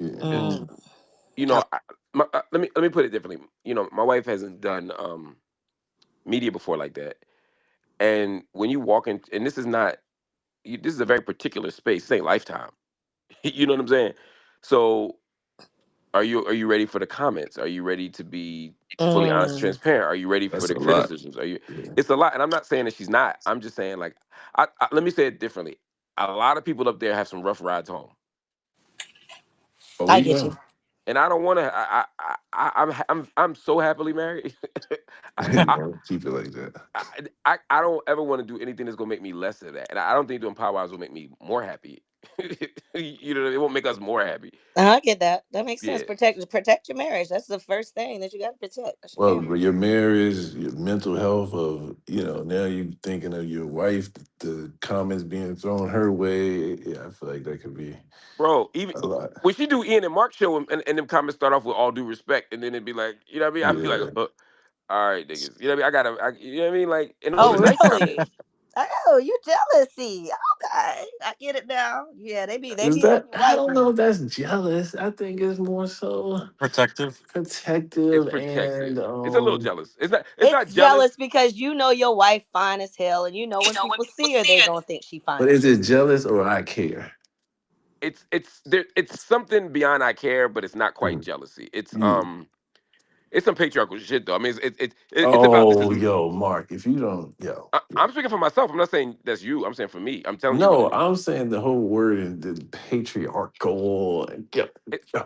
Yeah. It's Mm. you Oh, know let me put it differently. You know, my wife hasn't done media before like that, and when you walk in, and this is not this is a very particular space. This ain't Lifetime. You know what I'm saying? So are you ready for the comments? Are you ready to be fully honest, mm. transparent? Are you ready for That's the a lot. criticisms? Are you? Yeah. It's a lot, and I'm not saying that she's not. I'm just saying like let me say it differently. A lot of people up there have some rough rides home. Oh, I we get know. you. And I don't want to. I'm so happily married. I, I Don't keep it like that. I don't ever want to do anything that's gonna make me less of that, and I don't think doing Power Wives will make me more happy. You know, it won't make us more happy. I get that. That makes sense. Yeah, Protect your marriage. That's the first thing that you got to protect. That's your Well, family. but your marriage, your mental health of, now you thinking of your wife, the comments being thrown her way. Yeah, I feel like that could be bro. Even a lot. when she do Ian and Marc show, and them comments start off with all due respect, and then it'd be like, you know what I mean? I'd be like, Yeah. all right, niggas. You know what I mean? You know what I mean? Like, and those Oh, are nice comments. really? Oh, you jealousy. Okay. I get it now. Yeah, they Is be on that, your I wife don't know if now. that's jealous. I think it's more so Protective. It's protective and protective. It's a little jealous. It's It's not jealous. jealous because you know your wife fine as hell, and you know when people see her, they gonna think she fine but as is shit. it jealous or I care? It's something beyond I care, but it's not quite Mm. jealousy. Yeah. It's some patriarchal shit though. I mean, it's about this is Oh, me. yo, Mark, if you don't, yo. I'm speaking for myself. I'm not saying that's you. I'm saying for me. I'm telling you what No, it is. I'm saying the whole word is the patriarchal. Yo, It, yo.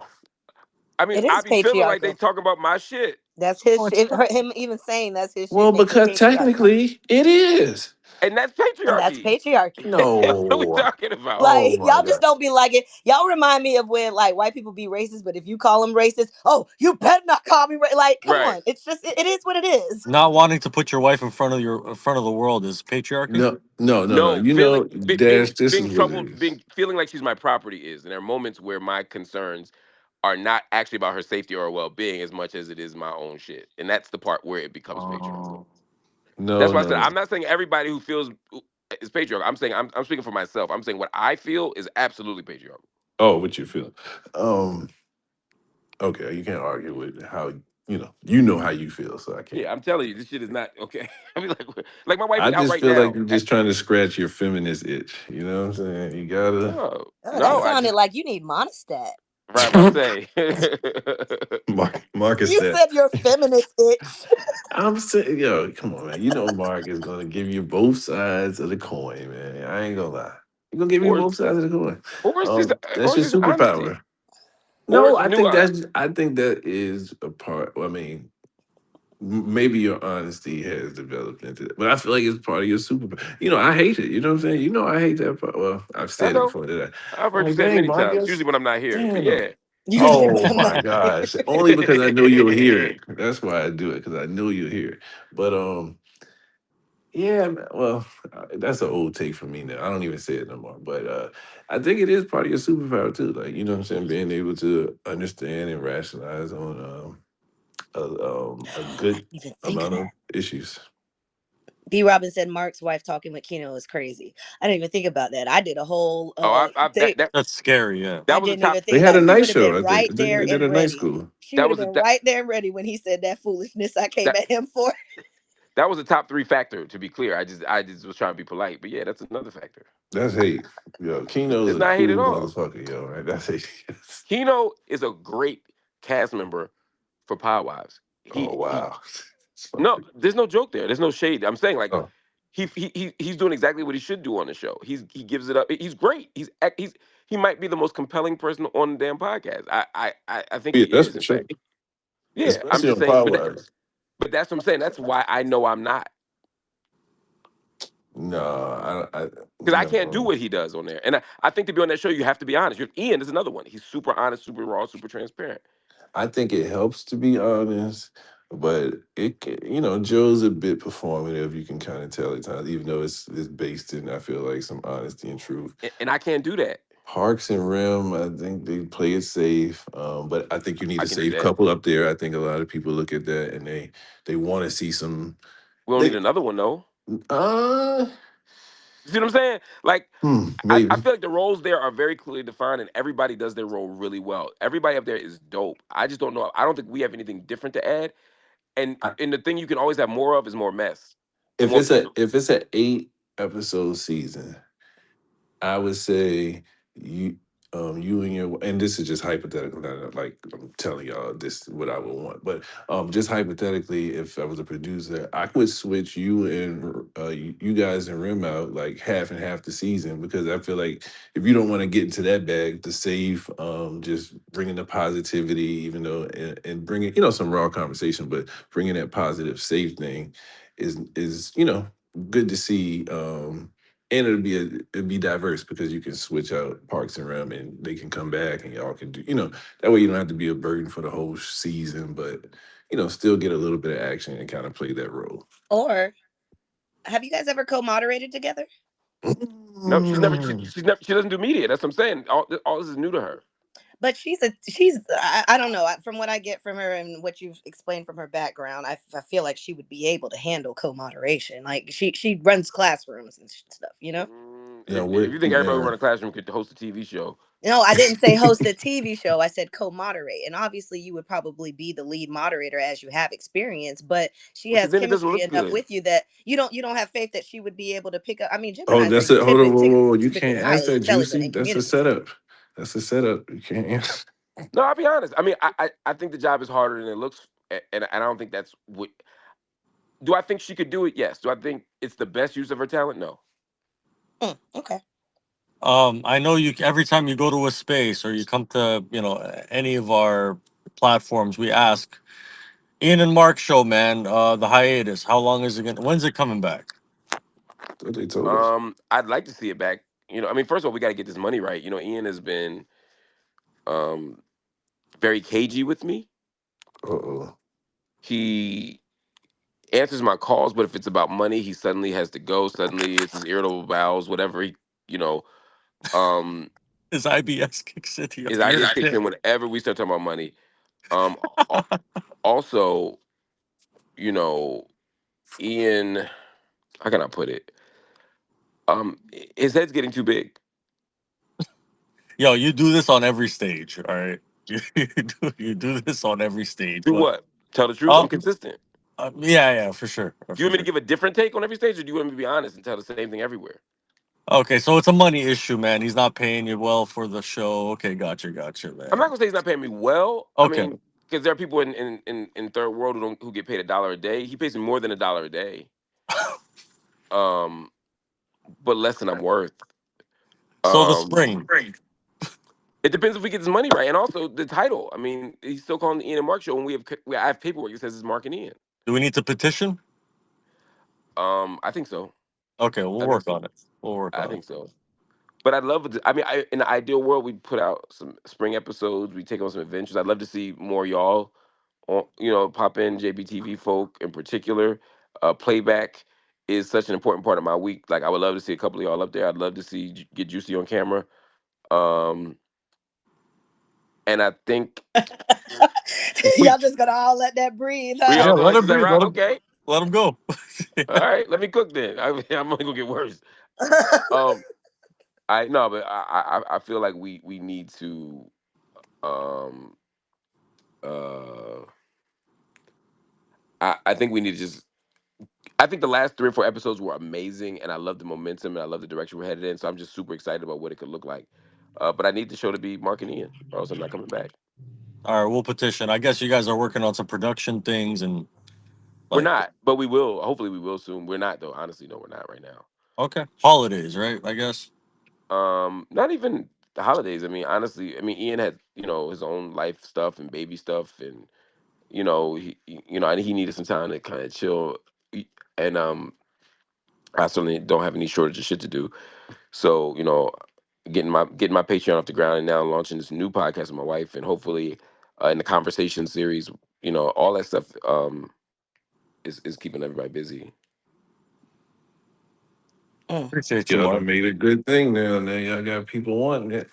I mean, It I is be feeling like they patriarchal. talking about my shit. That's his Oh, it's shit. not. Him even saying that's his shit Well, makes it because patriarchal. technically it is. And that's And that's patriarchy. patriarchy. What are we No. talking about? Oh Like, my y'all just god. don't be like it. Y'all remind me of when like white people be racist, but if you call them racist, oh, you better not call me like, come Right. on. It's just it is what it is. Not wanting to put your wife in front of the world is patriarchy. No, no, no, no. No, You know, Dash, this being is what trouble, it is. being feeling like she's my property is, and there are moments where my concerns are not actually about her safety or well being as much as it is my own shit, and that's the part where it becomes patriarchal. Oh. That's No, why I said no. I'm not saying everybody who feels is patriarchal. I'm saying I'm speaking for myself. I'm saying what I feel is absolutely patriarchal. Oh, what you feel? Um, okay, you can't argue with how you know how you feel, so I can't. Yeah, I'm telling you, this shit is not okay. I mean, like my wife I is out just right feel like now. you're just trying to scratch your feminist itch. You know what I'm saying? You gotta. No, Oh, that no, I sounded just like you need monostat. right about to say. Marcus You that. said your feminist itch. I'm saying, yo, come on, man. You know Mark is gonna give you both sides of the coin, man. I ain't gonna lie. He's gonna give you or both sides of the coin. or it's just That's your honesty, superpower. or No, it's I think nuance. that is a part. I mean, maybe your honesty has developed into that, but I feel like it's part of your superpower. I hate it. You know what I'm saying? I hate that part. Well, I've I said it know. before that. I've I'm heard you like, say it dang, many times. Marcus, Usually when I'm not here, but damn. yeah. Usually when Oh I'm my not here. gosh! Only because I know you'll hear it. That's why I do it because I know you'll hear it. But yeah, man, well, that's an old take from me now. I don't even say it no more. But I think it is part of your superpower too. Like you know what I'm saying, being able to understand and rationalize on a I good didn't even think of amount of that. issues. B. Robin said Mark's wife talking with Keno is crazy. I didn't even think about that. I did a whole Oh, I thing. That's scary. Yeah. I that was the didn't top even They think had about a it. She night would have been show. I think right there they did and a night ready. school. She that would have was been right there and ready when he said that foolishness I came that at him for. that was a top three factor. To be clear, I just was trying to be polite, but yeah, that's another factor. That's hate. Yo, Keno's It's a not hate at cool all. motherfucker, yo. Right? That's hate. Keno is a great cast member for Power Wives. Oh He wow. no, there's no joke there. There's no shade. I'm saying like Oh, he's doing exactly what he should do on the show. He gives it up. He's great. He might be the most compelling person on the damn podcast. I think yeah, he that's is. for In sure. fact, yeah. I'm Especially just on saying, Power Wars. but that's what I'm saying. That's why I know I'm not No, I because I can't do no. what he does on there. And I think to be on that show, you have to be honest. Ian is another one. He's super honest, super raw, super transparent. I think it helps to be honest, but Joe's a bit performative. You can kind of tell at times, even though it's based in I feel like some honesty and truth. And I can't do that. Parks and Rim, I think they play it safe, but I think you need I a can do safe that. couple up there. I think a lot of people look at that and they want to see some. We don't need They another one though. uh You see what I'm saying? Like, I maybe. feel like the roles there are very clearly defined and everybody does their role really well. Everybody up there is dope. I just don't know. I don't think we have anything different to add. And the thing you can always have more of is more mess. If More it's an 8 episode season, I would say you and your and this is just hypothetical, not like I'm telling y'all this is what I would want, but just hypothetically, if I was a producer, I would switch you and you guys and Rim out like half and half the season because I feel like if you don't want to get into that bag, the safe, just bringing the positivity, even though and bringing some raw conversation, but bringing that positive safe thing is good to see. And it'd be diverse because you can switch out Parks and Rem and they can come back and y'all can do that way you don't have to be a burden for the whole season, but still get a little bit of action and kind of play that role. Or have you guys ever co-moderated together? no, she's never Mm. she's never she doesn't do media. That's what I'm saying. All this is new to her. But I don't know, from what I get from her and what you've explained from her background, I feel like she would be able to handle co-moderation. Like she runs classrooms and stuff. If you think everybody who run a classroom could host a TV show, No, I didn't say host a TV show. I said co-moderate. And obviously you would probably be the lead moderator as you have experience, but she well, has then it doesn't chemistry look enough good. with you that you don't have faith that she would be able to pick up. I mean, Oh, Gemini's are that's it. Hold on, whoa. You typically can't ask highly that, intelligent Juicy. and That's a communicative. setup. That's a setup. You can't answer. No, I'll be honest. I mean, I think the job is harder than it looks, and I don't think that's what. Do I think she could do it? Yes. Do I think it's the best use of her talent? No. Okay. I know you every time you go to a space or you come to any of our platforms, we ask Ian and Marc show, man. The hiatus. How long is it gonna? When's it coming back? That's what they told us. I'd like to see it back. I mean, first of all, we got to get this money right. Ian has been um very cagey with me. Uh-oh. He answers my calls, but if it's about money, he suddenly has to go. Suddenly, it's his irritable bowels, whatever you know. Um, His IBS kicks in. his You're ideas kicks in whenever we start talking about money. Um, al- Also, you know, Ian, how can I put it? His head's getting too big. Yo, you do this on every stage, all right? You do this on every stage. Do Look, what? Tell the truth. I'm um, consistent. yeah, for sure, Do you for want me to sure. give a different take on every stage, or do you want me to be honest and tell the same thing everywhere? Okay, so it's a money issue, man. He's not paying you well for the show. Okay, gotcha, I'm not man. gonna say he's not paying me well. I Okay, mean, because there are people in third world who get paid $1 a day. He pays me more than $1 a day. Um, but less than I'm worth. so the Um, spring. it depends if we get his money right, and also the title. I mean, he's still calling the Ian and Marc show, and I have paperwork that says it's Marc and Ian. Do we need to petition? I think so. Okay, we'll I think work so. on it. We'll work I on it. think so. But I'd love to. I mean, in the ideal world, we put out some spring episodes. We take on some adventures. I'd love to see more y'all. Pop in JBTV folk in particular. Playback is such an important part of my week. Like, I would love to see a couple of y'all up there. I'd love to see get Juicy on camera. Um, and I think we Y'all just gonna all let that breathe, we huh? all Yeah, gonna let let him that breathe. ride. Okay, Let him go. all right. Let me cook then. I'm only gonna get worse. Um, I no, but I feel like we need to um uh I think we need to just I think the last 3 or 4 episodes were amazing, and I love the momentum and I love the direction we're headed in. So I'm just super excited about what it could look like. But I need the show to be Marc and Ian, or else I'm not coming back. All right, we'll petition. I guess you guys are working on some production things and We're like not, but we will. Hopefully, we will soon. We're not though. Honestly, no, we're not right now. okay, holidays, right? I guess. Not even the holidays. I mean, honestly, I mean, Ian had his own life stuff and baby stuff, and I think he needed some time to kind of chill. And I certainly don't have any shortage of shit to do. So getting my Patreon off the ground and now launching this new podcast with my wife and hopefully in the conversation series, all that stuff is keeping everybody busy. Mm. Appreciate you, Y'all Mark. done made a good thing now. Now y'all got people wanting it.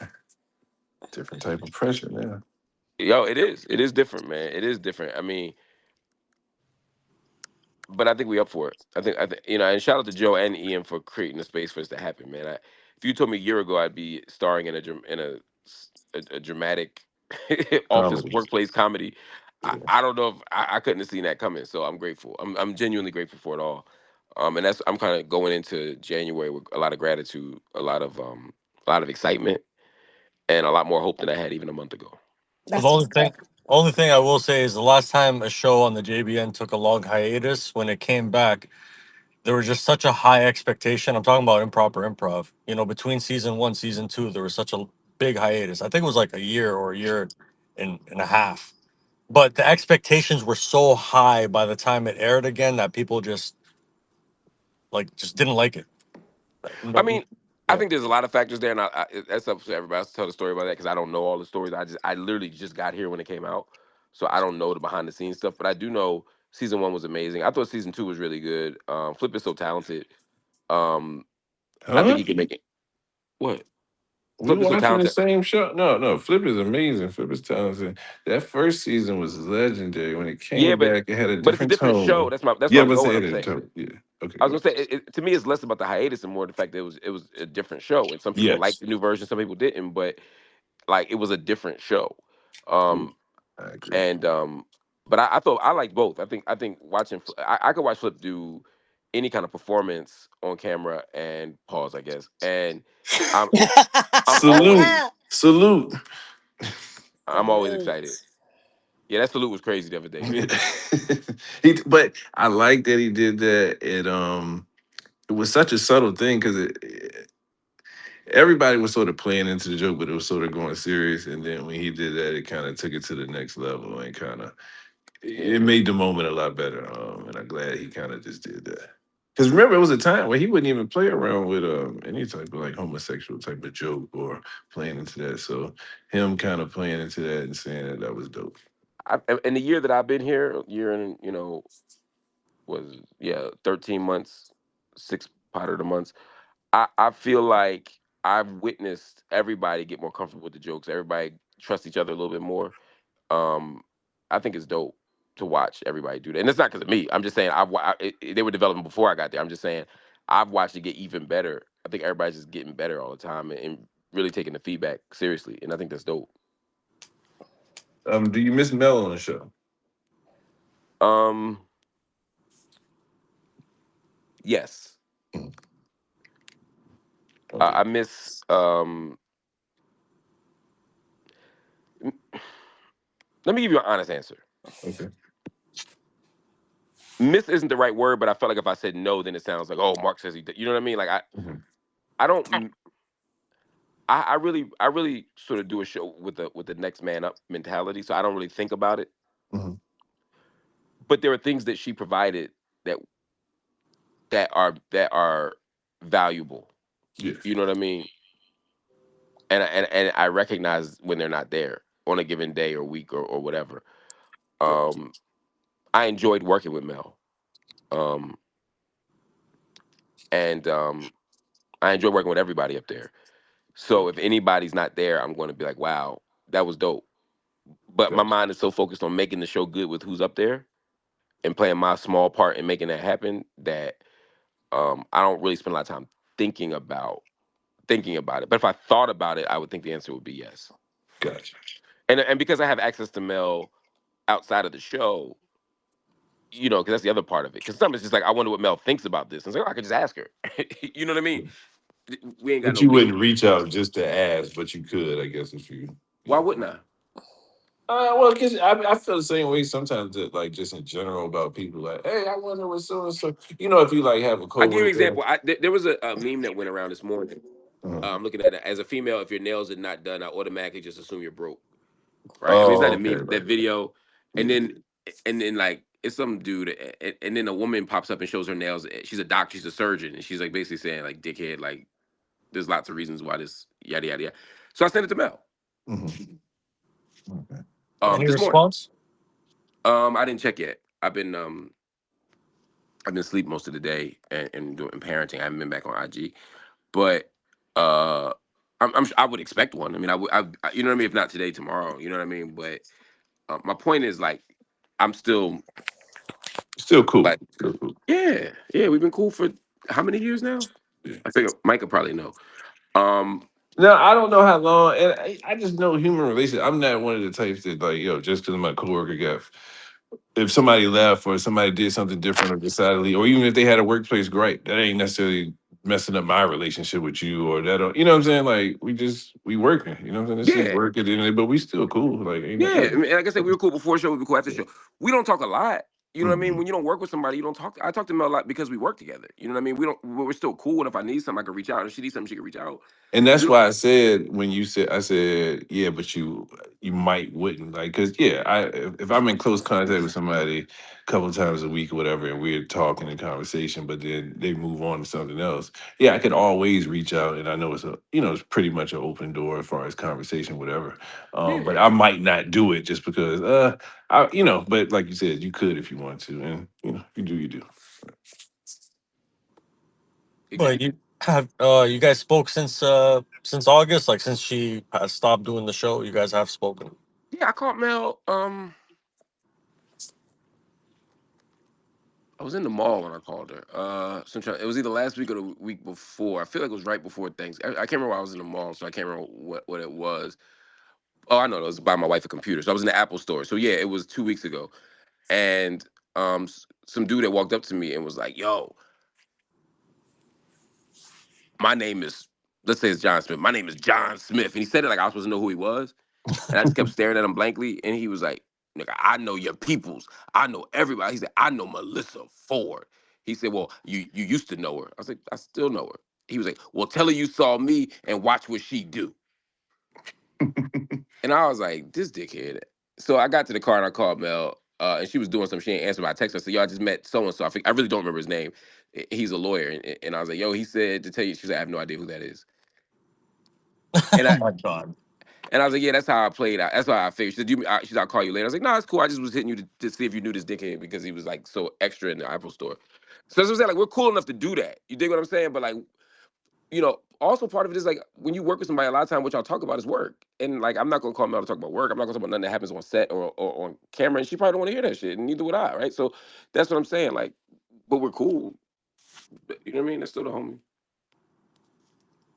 Different type of pressure now. Yo, it is different, man. It is different. I mean, but I think we up for it. I think and shout out to Joe and Ian for creating the space for this to happen, man. If you told me a year ago I'd be starring in a dramatic office Comedy. workplace comedy, I, Yeah. I don't know if I couldn't have seen that coming. So I'm grateful. I'm genuinely grateful for it all. And I'm kind of going into January with a lot of gratitude, a lot of excitement, and a lot more hope than I had even a month ago. Well, the That's what's up. only thing I will say is the last time a show on the JBN took a long hiatus, when it came back, there was just such a high expectation. I'm talking about improper improv. Between season one, season two, there was such a big hiatus. I think it was like a year or a year and a half. But the expectations were so high by the time it aired again that people just didn't like it. I No, mean, I yeah. think there's a lot of factors there, and that's up to everybody else to tell the story about that because I don't know all the stories. I literally just got here when it came out, so I don't know the behind the scenes stuff. But I do know season one was amazing. I thought season two was really good. Flip is so talented. Um, I think Huh? he can make it. What? We Flip is so watching the talented. same show? No, no. Flip is amazing. Flip is talented. That first season was legendary. When it Yeah, came but back, it had a but it's a different different show. tone. That's Yeah, where I'm but going. say I'm it saying. tone. Yeah. Okay, I was go gonna say to me it's less about the hiatus and more the fact that it was a different show, and some people liked Yes. the new version, some people didn't, but like it was a different show. Ooh, Um, I agree. And but I thought I like both. I think watching I could watch Flip do any kind of performance on camera and pause, I guess. And I'm I'm always Salute. I'm always Salute. excited. Yeah, that salute was crazy the other day, man. But I like that he did that. It was such a subtle thing because everybody was sort of playing into the joke, but it was sort of going serious. And then when he did that, it kind of took it to the next level and kind of Yeah. it made the moment a lot better. And I'm glad he kind of just did that. Because remember, it was a time where he wouldn't even play around with any type of like homosexual type of joke or playing into that. So him kind of playing into that and saying that was dope. In the year that I've been here, year and was 13 months, six pot of the months. I feel like I've witnessed everybody get more comfortable with the jokes. Everybody trust each other a little bit more. Um, I think it's dope to watch everybody do that, and it's not because of me. I'm just saying they were developing before I got there. I'm just saying I've watched it get even better. I think everybody's just getting better all the time and really taking the feedback seriously, and I think that's dope. Do you miss Mel on the show? Um, yes, Mm, okay. I miss. Let me give you an honest answer. Okay. Miss isn't the right word, but I felt like if I said no, then it sounds like, oh, Mark says he did. You know what I mean? Like Mhm, I don't. I really sort of do a show with the next man up mentality, so I don't really think about it. mhm. But there are things that she provided that that are valuable. Yeah. You know what I mean? And I recognize when they're not there on a given day or week or whatever. Gotcha. Um, I enjoyed working with Mel, um, and I enjoy working with everybody up there. So if anybody's not there, I'm going to be like, wow, that was dope. But my Gotcha. mind is so focused on making the show good with who's up there and playing my small part in making that happen that I don't really spend a lot of time thinking about thinking about it. But if I thought about it, I would think the answer would be yes. Gotcha. And because I have access to Mel outside of the show, because that's the other part of it. Because sometimes it's just like I wonder what Mel thinks about this, and it's like, oh, I could just ask her. You know what I mean? We ain't got But no you beef. wouldn't reach out just to ask, but you could, I guess, if you. Why wouldn't I? Well, because I feel the same way sometimes that like just in general about people like, hey, I wonder what so and so. If you like have a I give you an coworker. example. There was a meme that went around this morning. Uh, I'm looking at it as a female. If your nails are not done, I automatically just assume you're broke. Right? I mean, it's not oh, a okay, meme. right, That right. video, and Yeah, then like it's some dude, and then a woman pops up and shows her nails. She's a doctor. She's a surgeon, and she's like basically saying like, "Dickhead, like there's lots of reasons why this yada yada yada." So I sent it to Mel hmm. Okay. Any this morning. response? I didn't check yet. I've been asleep most of the day and doing parenting. I haven't been back on IG, but uh, I would expect one. I mean, you know what I mean. If not today, tomorrow. You know what I mean. But my point is like, I'm still Still cool. like, Still cool. yeah. We've been cool for how many years now? Yeah. I think Mike could probably know. Um, Now I don't know how long, and I just know human relations. I'm not one of the types that like, just because my coworker got, if somebody left or somebody did something different or decided to leave, or even if they had a workplace gripe, that ain't necessarily messing up my relationship with you or that. You know what I'm saying? Like we working. You know what I'm saying? This is yeah, work at the end of the day, but we still cool. Like ain't yeah. I nothing. mean, like I said, we were cool before the show. We were cool after the show. We don't talk a lot. You know what I mean? Mhm. When you don't work with somebody, you don't talk. I talk to Mel a lot because we work together. You know what I mean? We don't. We're still cool. And if I need something, I can reach out. If she needs something, she can reach out. And We that's don't. why I said when you said I said yeah, but you might wouldn't like because yeah, if I'm in close contact with somebody a couple times a week or whatever, and we're talking in conversation, but then they move on to something else. Yeah, I could always reach out, and I know it's pretty much an open door as far as conversation, whatever. But Yeah, I might not do it just because But like you said, you could if you want to, and if you do, you do. But exactly. you have you guys spoke since August, like since she has stopped doing the show. You guys have spoken. Yeah, I called Mel. I was in the mall when I called her. Sometime it was either last week or the week before. I feel like it was right before things. I can't remember why I was in the mall, so I can't remember what it was. Oh, I know. It was buying my wife a computer. So I was in the Apple store. So yeah, it was 2 weeks ago. And some dude that walked up to me and was like, "Yo, my name is, let's say it's John Smith. My name is John Smith." And he said it like I was supposed to know who he was. And I just kept staring at him blankly. And he was like, "Nigga, I know your peoples. I know everybody." He said, "I know Melyssa Ford." He said, "Well, you used to know her." I was like, "I still know her." He was like, well, tell her you saw me and watch what she do. And I was like, this dickhead. So I got to the car and I called Mel, and she was doing some. She ain't answered my text. I said, yo, I just met so and so. I really don't remember his name. He's a lawyer, and I was like, yo, he said to tell you. She was like, I have no idea who that is. And Oh I my god. and I was like, yeah, that's how I played out. That's how I figured. She said, she's like, I'll call you later. I was like, no, it's cool. I just was hitting you to see if you knew this dickhead because he was like so extra in the Apple store. So that's what I'm saying. Like, we're cool enough to do that. You dig what I'm saying? But like, also part of it is like when you work with somebody, a lot of time what y'all talk about is work. And like, I'm not gonna call Mel to talk about work. I'm not gonna talk about nothing that happens on set or on camera. And she probably don't want to hear that shit, and neither would I, right? So that's what I'm saying. Like, but we're cool. You know what I mean? That's still the homie.